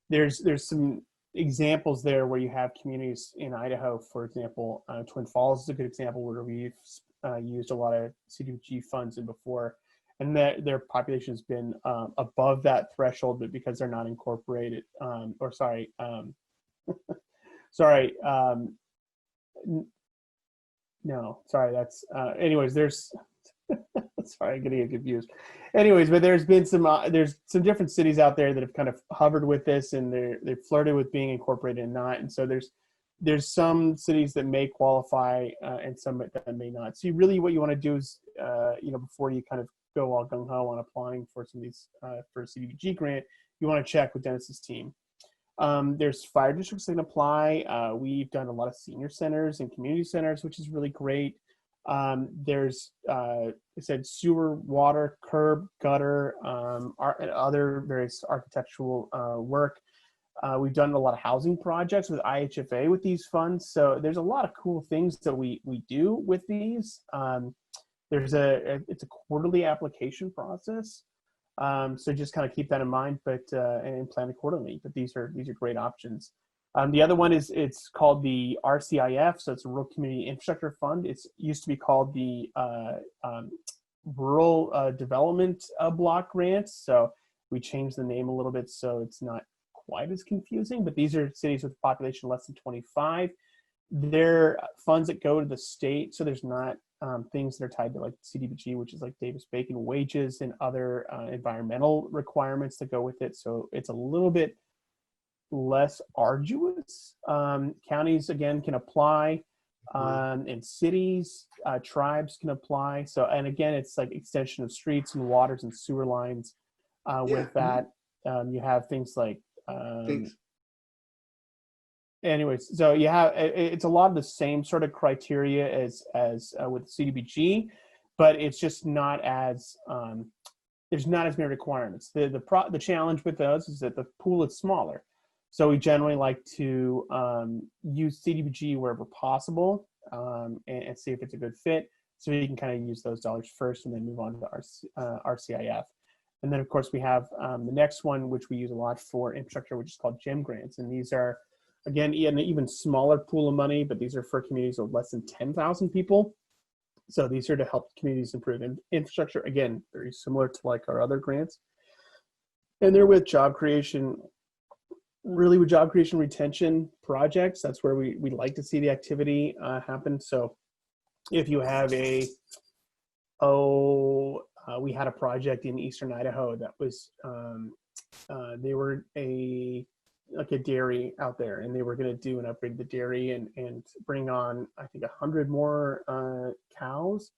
there's some examples there where you have communities in Idaho, for example. Twin Falls is a good example where we've used a lot of CDBG funds in before, and that their population has been above that threshold, but because they're not incorporated, anyways, there's, sorry, I'm getting confused. Anyways, but there's been there's some different cities out there that have kind of hovered with this, and they've flirted with being incorporated and not. And so there's some cities that may qualify and some that may not. So what you want to do is, before you kind of go all gung-ho on applying for some of these for a CDBG grant, you want to check with Dennis's team. There's fire districts that can apply. We've done a lot of senior centers and community centers, which is really great. There's, I said, sewer, water, curb, gutter, and other various architectural work. We've done a lot of housing projects with IHFA with these funds. So there's a lot of cool things that we do with these. It's a quarterly application process. So just kind of keep that in mind, and plan accordingly. But these are great options. The other one it's called the RCIF, so it's a Rural Community Infrastructure Fund. It used to be called the Rural Development Block Grants. So we changed the name a little bit so it's not quite as confusing. But these are cities with a population less than 25. They're funds that go to the state, so there's not things that are tied to like CDBG, which is like Davis-Bacon wages and other environmental requirements that go with it. So it's a little bit less arduous. Counties, again, can apply, and cities, tribes can apply. So, and again, it's like extension of streets and waters and sewer lines. With that, you have things like anyways, so you have it's a lot of the same sort of criteria as with CDBG, but it's just not as there's not as many requirements. The challenge with those is that the pool is smaller, so we generally like to use CDBG wherever possible and see if it's a good fit. So you can kind of use those dollars first and then move on to RCIF. And then, of course, we have the next one, which we use a lot for infrastructure, which is called GEM grants. And these are, again, an even smaller pool of money, but these are for communities of less than 10,000 people. So these are to help communities improve infrastructure. Again, very similar to like our other grants. And they're with job creation, really with job creation retention projects. That's where we like to see the activity happen. So if you have we had a project in Eastern Idaho that was, they were like a dairy out there, and they were going to do an upgrade to the dairy and bring on, I think, 100 more cows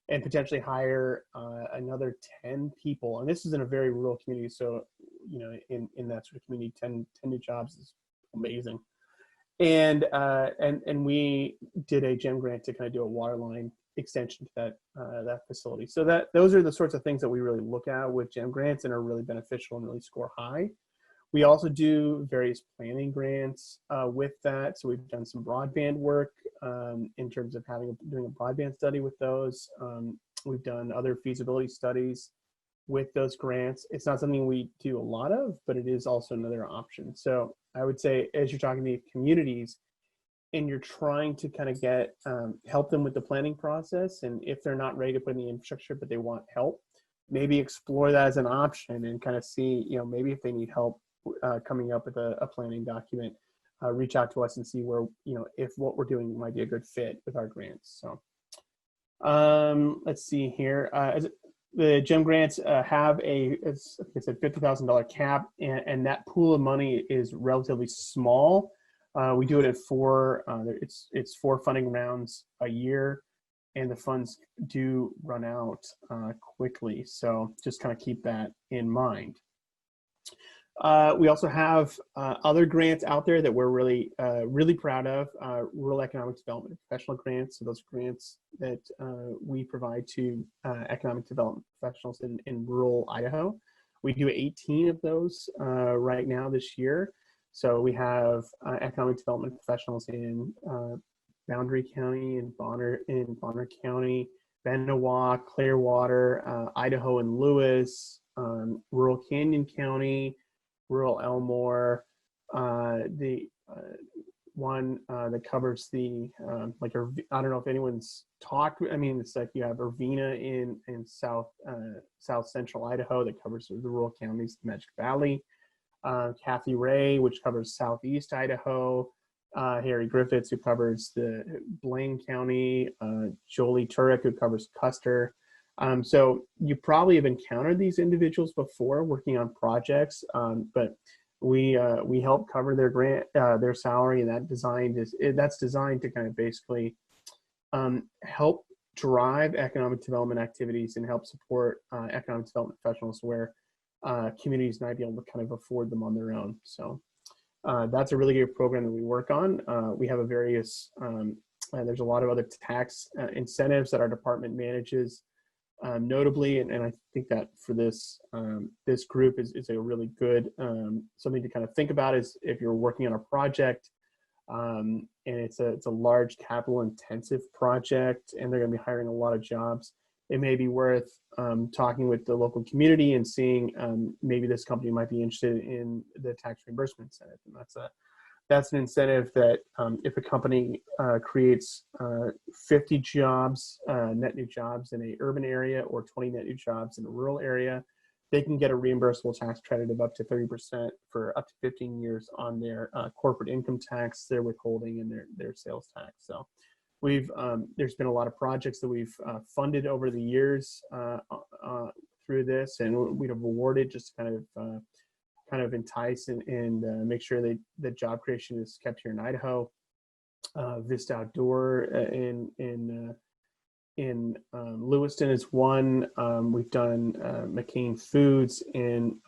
and potentially hire another 10 people. And this is in a very rural community. So, you know, in that sort of community, 10 new jobs is amazing. And we did a GEM grant to kind of do a water line extension to that facility. So those are the sorts of things that we really look at with GEM grants and are really beneficial and really score high. We also do various planning grants with that. So we've done some broadband work in terms of doing a broadband study with those. We've done other feasibility studies with those grants. It's not something we do a lot of, but it is also another option. So I would say, as you're talking to communities and you're trying to kind of get help them with the planning process, and if they're not ready to put in the infrastructure but they want help, maybe explore that as an option and kind of see, you know, maybe if they need help coming up with a planning document, reach out to us and see where, you know, if what we're doing might be a good fit with our grants. So let's see here. The GEM grants have it's a $50,000 cap, and that pool of money is relatively small. We do it at it's 4 funding rounds a year, and the funds do run out quickly. So just kind of keep that in mind. We also have other grants out there that we're really, really proud of, rural economic development professional grants. So those grants that we provide to economic development professionals in rural Idaho. We do 18 of those right now this year. So we have economic development professionals in Boundary County, in Bonner County, Benoit, Clearwater, Idaho and Lewis, rural Canyon County, rural Elmore, the one that covers the like I don't know if anyone's talked. I mean, it's like you have Irvina in south central Idaho that covers the rural counties, the Magic Valley. Kathy Ray, which covers southeast Idaho. Harry Griffiths, who covers the Blaine County. Jolie Turek, who covers Custer. So you probably have encountered these individuals before working on projects, but we help cover their grant, their salary, and that's designed to kind of basically help drive economic development activities and help support economic development professionals where communities might be able to kind of afford them on their own. So that's a really good program that we work on. We have there's a lot of other tax incentives that our department manages. Notably, and I think that for this group is a really good something to kind of think about is if you're working on a project and it's a large capital intensive project and they're going to be hiring a lot of jobs, it may be worth talking with the local community and seeing maybe this company might be interested in the tax reimbursement incentive. And that's an incentive that if a company creates 50 jobs, net new jobs in an urban area, or 20 net new jobs in a rural area, they can get a reimbursable tax credit of up to 30% for up to 15 years on their corporate income tax, their withholding, and their sales tax. So there's been a lot of projects that we've funded over the years through this, and we'd have awarded just to kind of entice and make sure that job creation is kept here in Idaho. Vista Outdoor in Lewiston is one. We've done McCain Foods in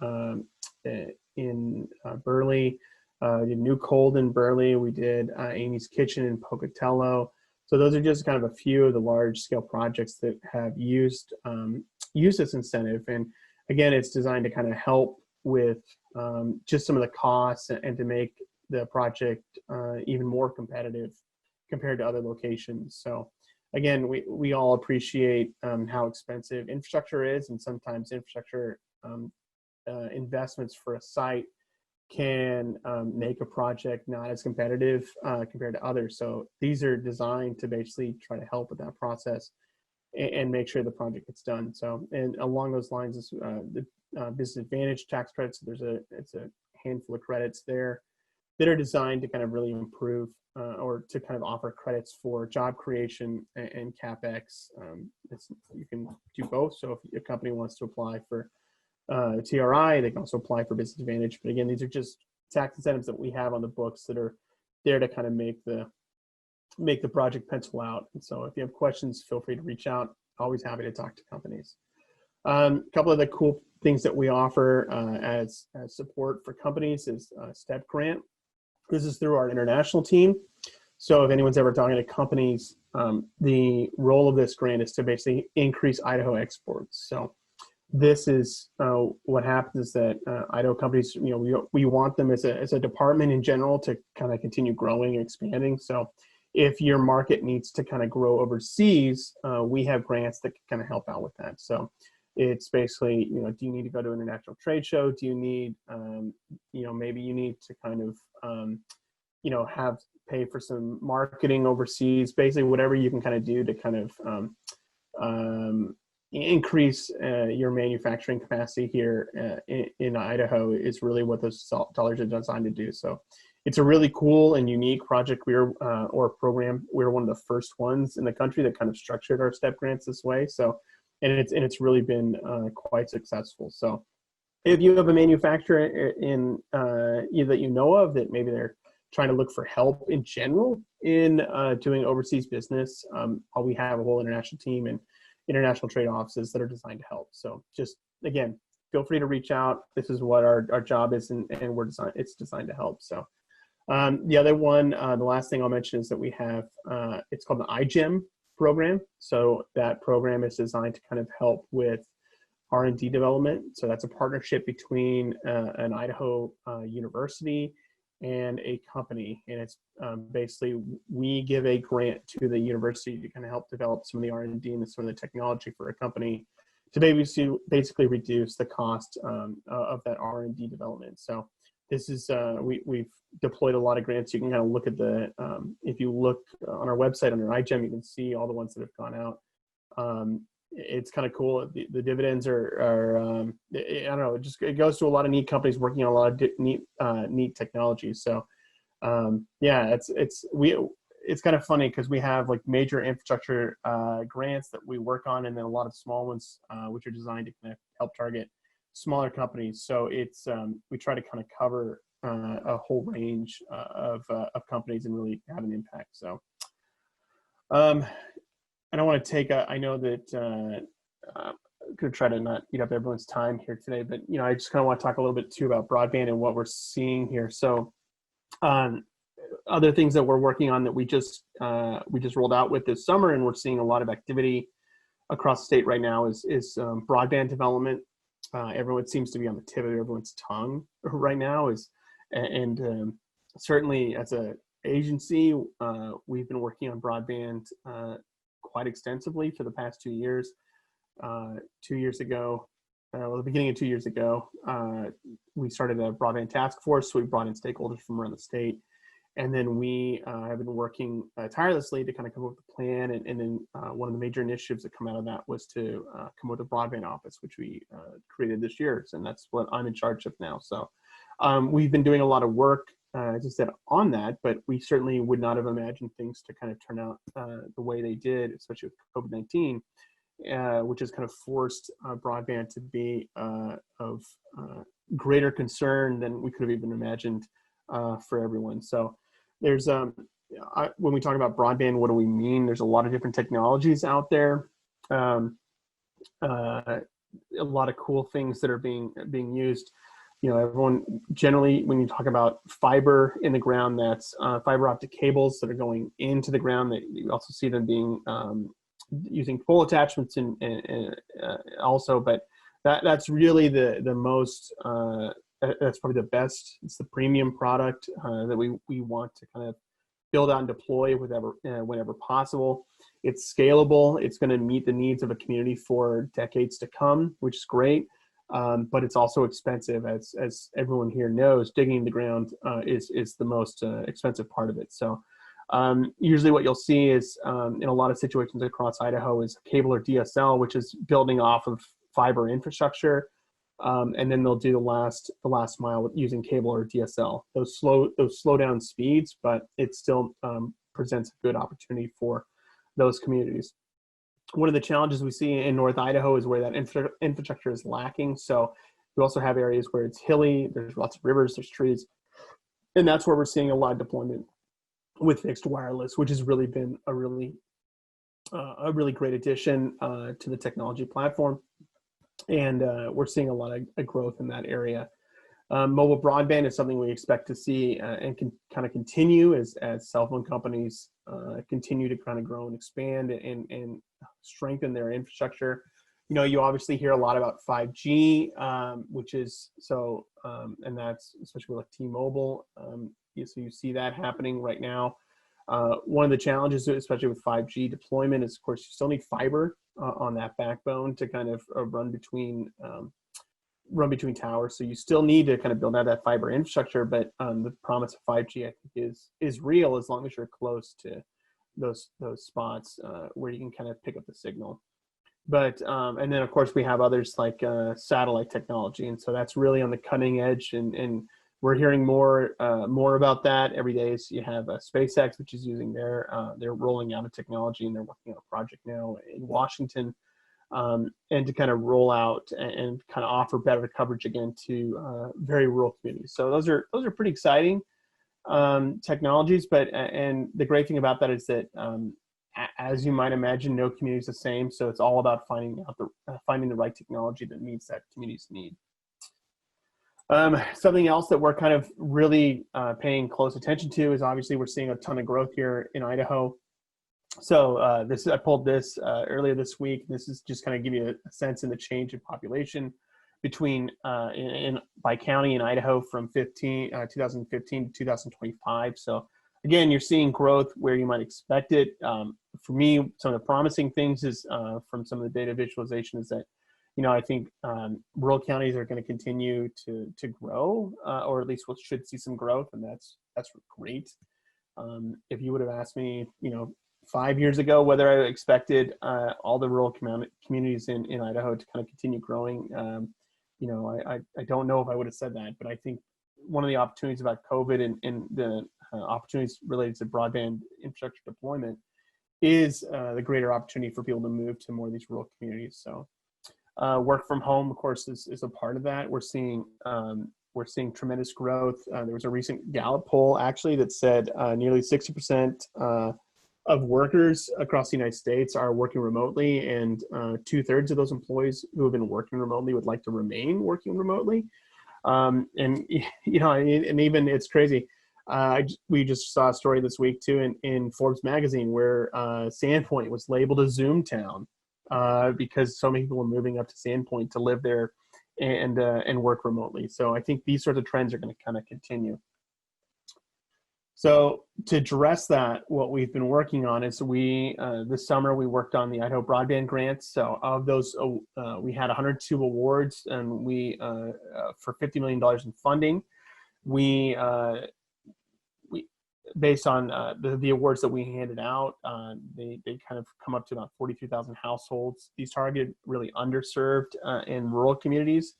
Burley. We did New Cold in Burley. We did Amy's Kitchen in Pocatello. So those are just kind of a few of the large scale projects that have used this incentive. And again, it's designed to kind of help with just some of the costs and to make the project even more competitive compared to other locations. So again, we all appreciate how expensive infrastructure is, and sometimes infrastructure investments for a site can make a project not as competitive compared to others. So these are designed to basically try to help with that process and make sure the project gets done. So, and along those lines is the business advantage tax credits. It's a handful of credits there that are designed to kind of really improve or to kind of offer credits for job creation and CapEx. You can do both. So if a company wants to apply for TRI, they can also apply for business advantage. But again, these are just tax incentives that we have on the books that are there to kind of make the project pencil out. And so if you have questions, feel free to reach out. Always happy to talk to companies. A couple of the cool things that we offer as support for companies is STEP grant. This is through our international team. So if anyone's ever talking to companies, the role of this grant is to basically increase Idaho exports. So this is what happens is that Idaho companies, we want them as a department in general to kind of continue growing and expanding. So if your market needs to kind of grow overseas, we have grants that can kind of help out with that. So it's basically, do you need to go to an international trade show? Do you need, maybe you need to kind of, pay for some marketing overseas, basically whatever you can kind of do to kind of increase your manufacturing capacity here in Idaho is really what those dollars are designed to do. So it's a really cool and unique project or program. We're one of the first ones in the country that kind of structured our STEP grants this way. So, and it's really been quite successful. So if you have a manufacturer in that you know of that maybe they're trying to look for help in general in doing overseas business, we have a whole international team and international trade offices that are designed to help. So just, again, feel free to reach out. This is what our job is, and it's designed to help. So the other one, the last thing I'll mention is that we have, it's called the iGEM program. So that program is designed to kind of help with R&D development. So that's a partnership between an Idaho university and a company. And it's basically, we give a grant to the university to kind of help develop some of the R&D and some of the technology for a company to basically reduce the cost of that R&D development. So this is, we've deployed a lot of grants. You can kind of look at if you look on our website under iGEM, you can see all the ones that have gone out. It's kind of cool. The dividends are I don't know, it goes to a lot of neat companies working on a lot of neat technologies. So yeah, it's kind of funny because we have like major infrastructure grants that we work on, and then a lot of small ones which are designed to kind of help target smaller companies. So it's we try to kind of cover a whole range of companies and really have an impact. So I don't want to take I know that I'm going to try to not eat up everyone's time here today, but I just kind of want to talk a little bit too about broadband and what we're seeing here. So other things that we're working on that we just rolled out with this summer, and we're seeing a lot of activity across the state right now is broadband development. Everyone seems to be on the tip of everyone's tongue right now and certainly as a agency, we've been working on broadband quite extensively for the past 2 years. 2 years ago, the beginning of 2 years ago, we started a broadband task force. So we brought in stakeholders from around the state. And then we have been working tirelessly to kind of come up with a plan. And then one of the major initiatives that come out of that was to come up with a broadband office, which we created this year. And that's what I'm in charge of now. So we've been doing a lot of work, as I said, on that, but we certainly would not have imagined things to kind of turn out the way they did, especially with COVID-19, which has kind of forced broadband to be of greater concern than we could have even imagined for everyone. So there's, when we talk about broadband, what do we mean? There's a lot of different technologies out there. A lot of cool things that are being used. everyone generally, when you talk about fiber in the ground, that's fiber optic cables that are going into the ground. That you also see them being using pole attachments and also, but that's really the most. That's probably the best. It's the premium product that we want to kind of build out and deploy whenever possible. It's scalable. It's going to meet the needs of a community for decades to come, which is great. But it's also expensive, as everyone here knows. Digging the ground is the most expensive part of it. So usually what you'll see is in a lot of situations across Idaho is cable or DSL, which is building off of fiber infrastructure, and then they'll do the last mile using cable or DSL. Those slow down speeds, but it still presents a good opportunity for those communities. One of the challenges we see in North Idaho is where that infrastructure is lacking. So we also have areas where it's hilly, there's lots of rivers, there's trees, and that's where we're seeing a lot of deployment with fixed wireless, which has really been a really great addition to the technology platform. And we're seeing a lot of growth in that area. Mobile broadband is something we expect to see and can kind of continue as cell phone companies continue to kind of grow and expand and strengthen their infrastructure. You obviously hear a lot about 5G, which is so, and that's especially with T-Mobile. So you see that happening right now. One of the challenges, especially with 5G deployment, is of course you still need fiber on that backbone to kind of run between towers. So you still need to kind of build out that fiber infrastructure, but the promise of 5G, I think, is real as long as you're close to those spots where you can kind of pick up the signal. But and then of course we have others like satellite technology, and so that's really on the cutting edge, and we're hearing more about that every day. So you have SpaceX, which is using they're rolling out a technology, and they're working on a project now in Washington. And to kind of roll out and kind of offer better coverage again to very rural communities. So those are pretty exciting technologies. But and the great thing about that is that, as you might imagine, no community is the same. So it's all about finding the right technology that meets that community's need. Something else that we're kind of really paying close attention to is obviously we're seeing a ton of growth here in Idaho. So I pulled this earlier this week. This is just kind of give you a sense in the change in population between by county in Idaho from 2015 to 2025. So again, you're seeing growth where you might expect it. For me, some of the promising things is from some of the data visualization is that, I think rural counties are going to continue to grow, or at least should see some growth, and that's great. If you would have asked me, 5 years ago, whether I expected all the rural communities in Idaho to kind of continue growing, I don't know if I would have said that, but I think one of the opportunities about COVID and the opportunities related to broadband infrastructure deployment is the greater opportunity for people to move to more of these rural communities. So work from home, of course, is a part of that. We're seeing tremendous growth. There was a recent Gallup poll actually that said nearly 60% of workers across the United States are working remotely, and 2/3 of those employees who have been working remotely would like to remain working remotely. And even it's crazy. We just saw a story this week too in Forbes magazine where Sandpoint was labeled a Zoom town because so many people are moving up to Sandpoint to live there and work remotely. So I think these sorts of trends are going to kind of continue. So to address that, what we've been working on is this summer we worked on the Idaho Broadband grants. So of those, we had 102 awards, and we for $50 million in funding. We based on the awards that we handed out, they kind of come up to about 43,000 households. These targeted really underserved in rural communities,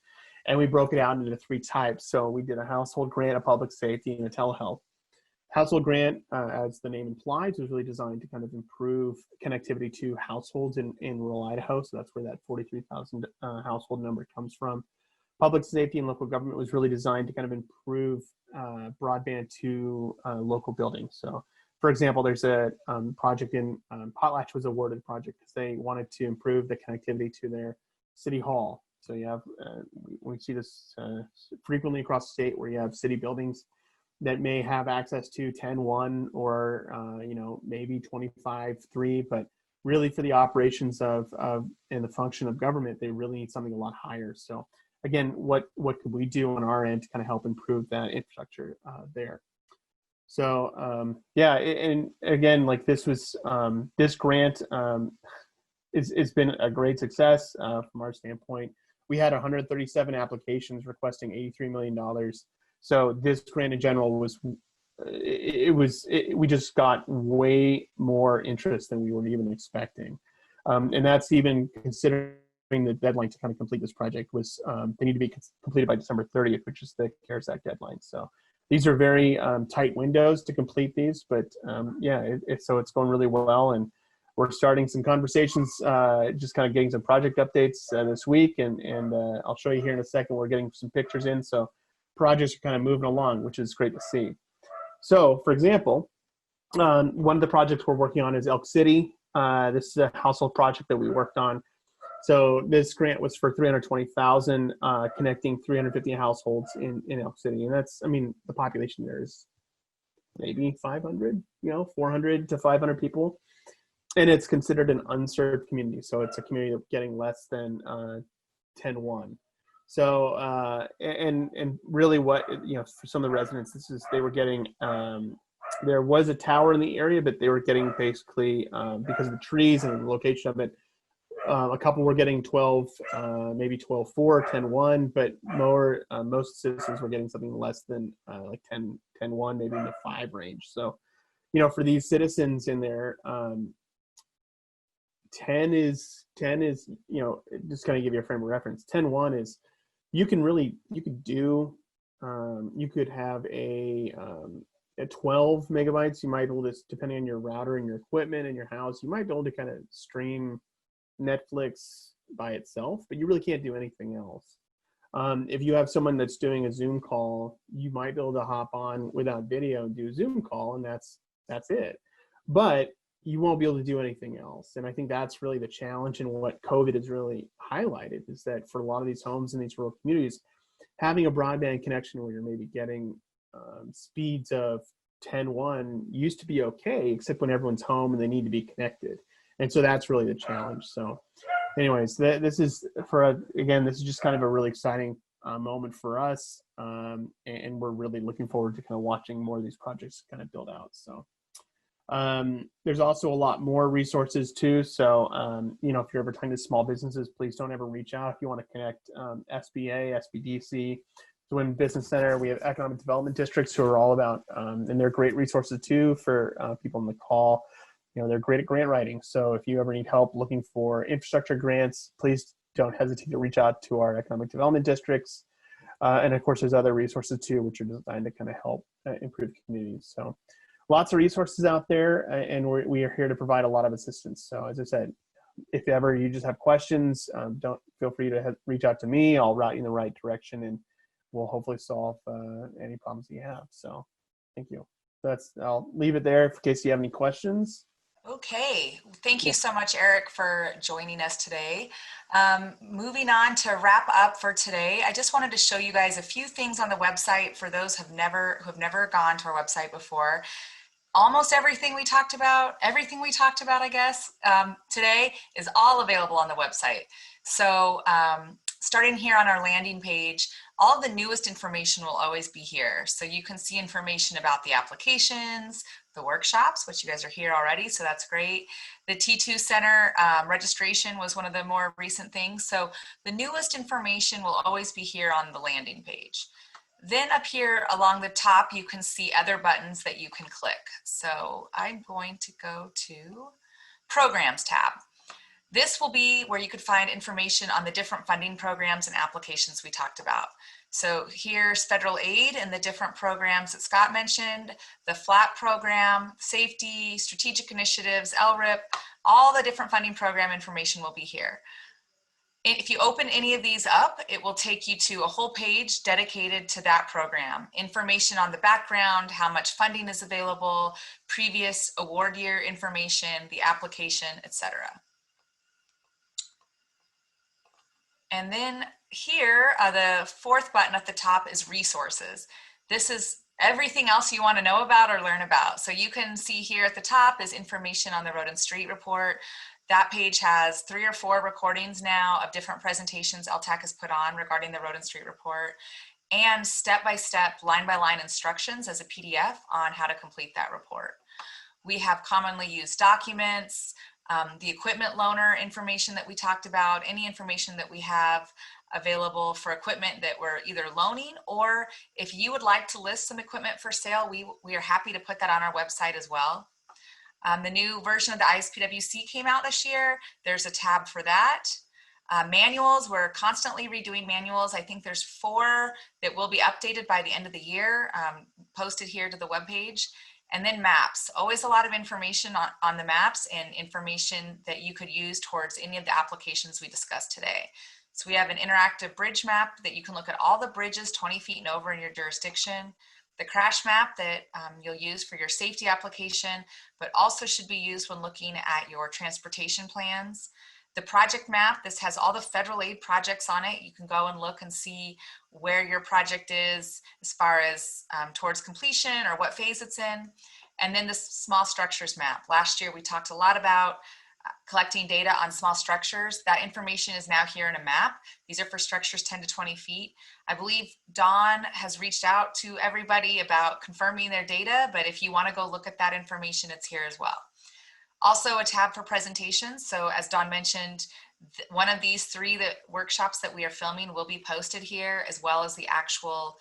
and we broke it out into 3 types. So we did a household grant, a public safety, and a telehealth. Household grant, as the name implies, was really designed to kind of improve connectivity to households in rural Idaho. So that's where that 43,000 household number comes from. Public safety and local government was really designed to kind of improve broadband to local buildings. So, for example, there's a project in Potlatch was awarded a project because they wanted to improve the connectivity to their city hall. So you have, we see this frequently across the state where you have city buildings that may have access to 10.1 or, you know, maybe 25.3, but really for the operations of and the function of government, they really need something a lot higher. So again, what could we do on our end to kind of help improve that infrastructure there? So yeah, and again, like this was this grant it's been a great success from our standpoint. We had 137 applications requesting $83 million. So this grant in general was, we just got way more interest than we were even expecting. And that's even considering the deadline to kind of complete this project was, they need to be completed by December 30th, which is the CARES Act deadline. So these are very tight windows to complete these, but yeah, so it's going really well. And we're starting some conversations, just kind of getting some project updates this week. And I'll show you here in a second, we're getting some pictures in. So projects are kind of moving along, which is great to see. So for example, one of the projects we're working on is Elk City. This is a household project that we worked on. So this grant was for $320,000, connecting 350 households in Elk City. And that's, I mean, the population there is maybe 500, you know, 400 to 500 people. And it's considered an unserved community. So it's a community that's getting less than 10.1. So, and really what, you know, for some of the residents, this is, they were getting, there was a tower in the area, but they were getting basically, because of the trees and the location of it, a couple were getting 12, maybe 12.4, 10.1, but more, most citizens were getting something less than like 10.1, maybe in the 5 range. So, you know, for these citizens in there, 10 is, you know, just kind of give you a frame of reference. 10.1 is, you can really, you could do, you could have a 12 megabytes. You might be able to, depending on your router and your equipment and your house, you might be able to kind of stream Netflix by itself, but you really can't do anything else. If you have someone that's doing a Zoom call, you might be able to hop on without video and do a Zoom call, and that's it. But you won't be able to do anything else. And I think that's really the challenge, and what COVID has really highlighted is that for a lot of these homes in these rural communities, having a broadband connection where you're maybe getting speeds of 10.1 used to be okay, except when everyone's home and they need to be connected. And so that's really the challenge. So anyways, this is again, this is just kind of a really exciting moment for us. And we're really looking forward to kind of watching more of these projects kind of build out. So there's also a lot more resources too. So, you know, if you're ever talking to small businesses, please don't ever reach out. If you want to connect SBA, SBDC, Twin Business Center, we have economic development districts who are all about, and they're great resources too for people on the call. You know, they're great at grant writing. So if you ever need help looking for infrastructure grants, please don't hesitate to reach out to our economic development districts. And of course, there's other resources too, which are designed to kind of help improve communities. So lots of resources out there, and we are here to provide a lot of assistance. So as I said, if ever you just have questions, don't feel free to reach out to me. I'll route you in the right direction, and we'll hopefully solve any problems you have. So thank you. I'll leave it there in case you have any questions. Okay, thank you so much, Eric, for joining us today. Moving on to wrap up for today, I just wanted to show you guys a few things on the website for those who have never gone to our website before. Almost everything we talked about, I guess, today is all available on the website. So starting here on our landing page, all of the newest information will always be here. So you can see information about the applications, the workshops, which you guys are here already, so that's great. The T2 Center registration was one of the more recent things. So the newest information will always be here on the landing page. Then up here along the top, you can see other buttons that you can click. So I'm going to go to Programs tab. This will be where you could find information on the different funding programs and applications we talked about. So here's federal aid and the different programs that Scott mentioned, the FLAP program, safety, strategic initiatives, LRHIP, all the different funding program information will be here. If you open any of these up, it will take you to a whole page dedicated to that program. Information on the background, how much funding is available, previous award year information, the application, etc. And then here, the fourth button at the top is resources. This is everything else you want to know about or learn about. So you can see here at the top is information on the Road and Street Report. That page has 3 or 4 recordings now of different presentations LTAC has put on regarding the Road and Street Report, and step-by-step, line-by-line instructions as a PDF on how to complete that report. We have commonly used documents, the equipment loaner information that we talked about, any information that we have available for equipment that we're either loaning, or if you would like to list some equipment for sale, we are happy to put that on our website as well. The new version of the ISPWC came out this year. There's a tab for that. Manuals, we're constantly redoing manuals. I think there's 4 that will be updated by the end of the year, posted here to the webpage. And then maps, always a lot of information on the maps and information that you could use towards any of the applications we discussed today. So we have an interactive bridge map that you can look at all the bridges 20 feet and over in your jurisdiction. The crash map that you'll use for your safety application, but also should be used when looking at your transportation plans. The project map, this has all the federal aid projects on it. You can go and look and see where your project is as far as towards completion or what phase it's in. And then the small structures map. Last year we talked a lot about collecting data on small structures. That information is now here in a map. These are for structures 10 to 20 feet. I believe Dawn has reached out to everybody about confirming their data, but if you want to go look at that information, it's here as well. Also a tab for presentations. So as Dawn mentioned, one of these 3 workshops that we are filming will be posted here, as well as the actual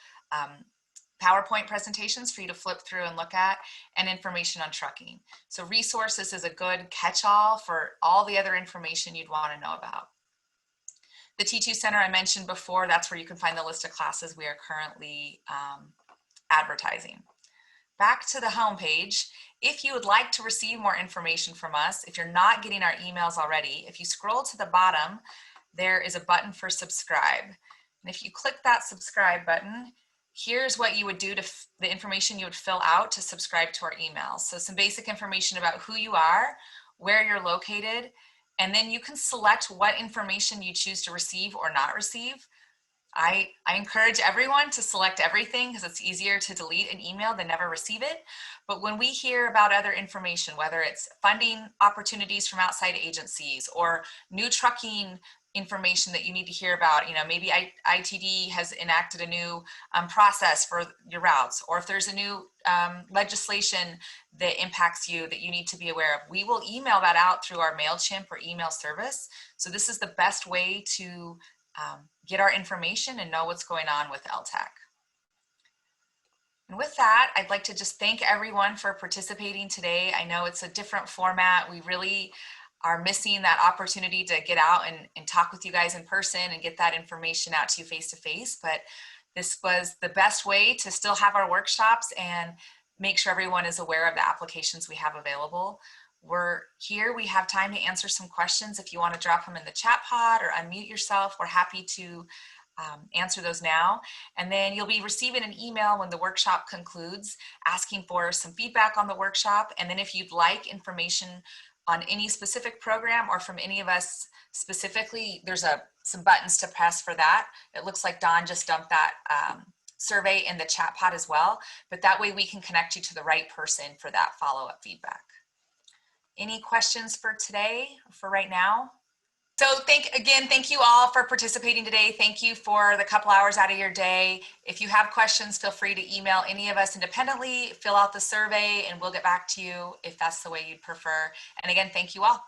PowerPoint presentations for you to flip through and look at, and information on trucking. So resources is a good catch-all for all the other information you'd want to know about. The T2 Center I mentioned before, that's where you can find the list of classes we are currently advertising. Back to the home page. If you would like to receive more information from us, if you're not getting our emails already, if you scroll to the bottom, there is a button for subscribe. And if you click that subscribe button, here's what you would do to the information you would fill out to subscribe to our emails. So some basic information about who you are, where you're located, and then you can select what information you choose to receive or not receive. I encourage everyone to select everything because it's easier to delete an email than never receive it. But when we hear about other information, whether it's funding opportunities from outside agencies or new trucking information that you need to hear about, maybe ITD has enacted a new process for your routes, or if there's a new legislation that impacts you that you need to be aware of, we will email that out through our MailChimp or email service. So this is the best way to get our information and know what's going on with LTAC. And with that, I'd like to just thank everyone for participating today. I know it's a different format. We really are missing that opportunity to get out and talk with you guys in person and get that information out to you face to face. But this was the best way to still have our workshops and make sure everyone is aware of the applications we have available. We're here, we have time to answer some questions. If you want to drop them in the chat pod or unmute yourself, we're happy to answer those now. And then you'll be receiving an email when the workshop concludes asking for some feedback on the workshop. And then if you'd like information on any specific program or from any of us specifically, there's some buttons to press for that. It looks like Dawn just dumped that survey in the chat pod as well, but that way we can connect you to the right person for that follow-up feedback. Any questions for today, for right now? So thank you all for participating today. Thank you for the couple hours out of your day. If you have questions, feel free to email any of us independently, fill out the survey, and we'll get back to you if that's the way you'd prefer. And again, thank you all.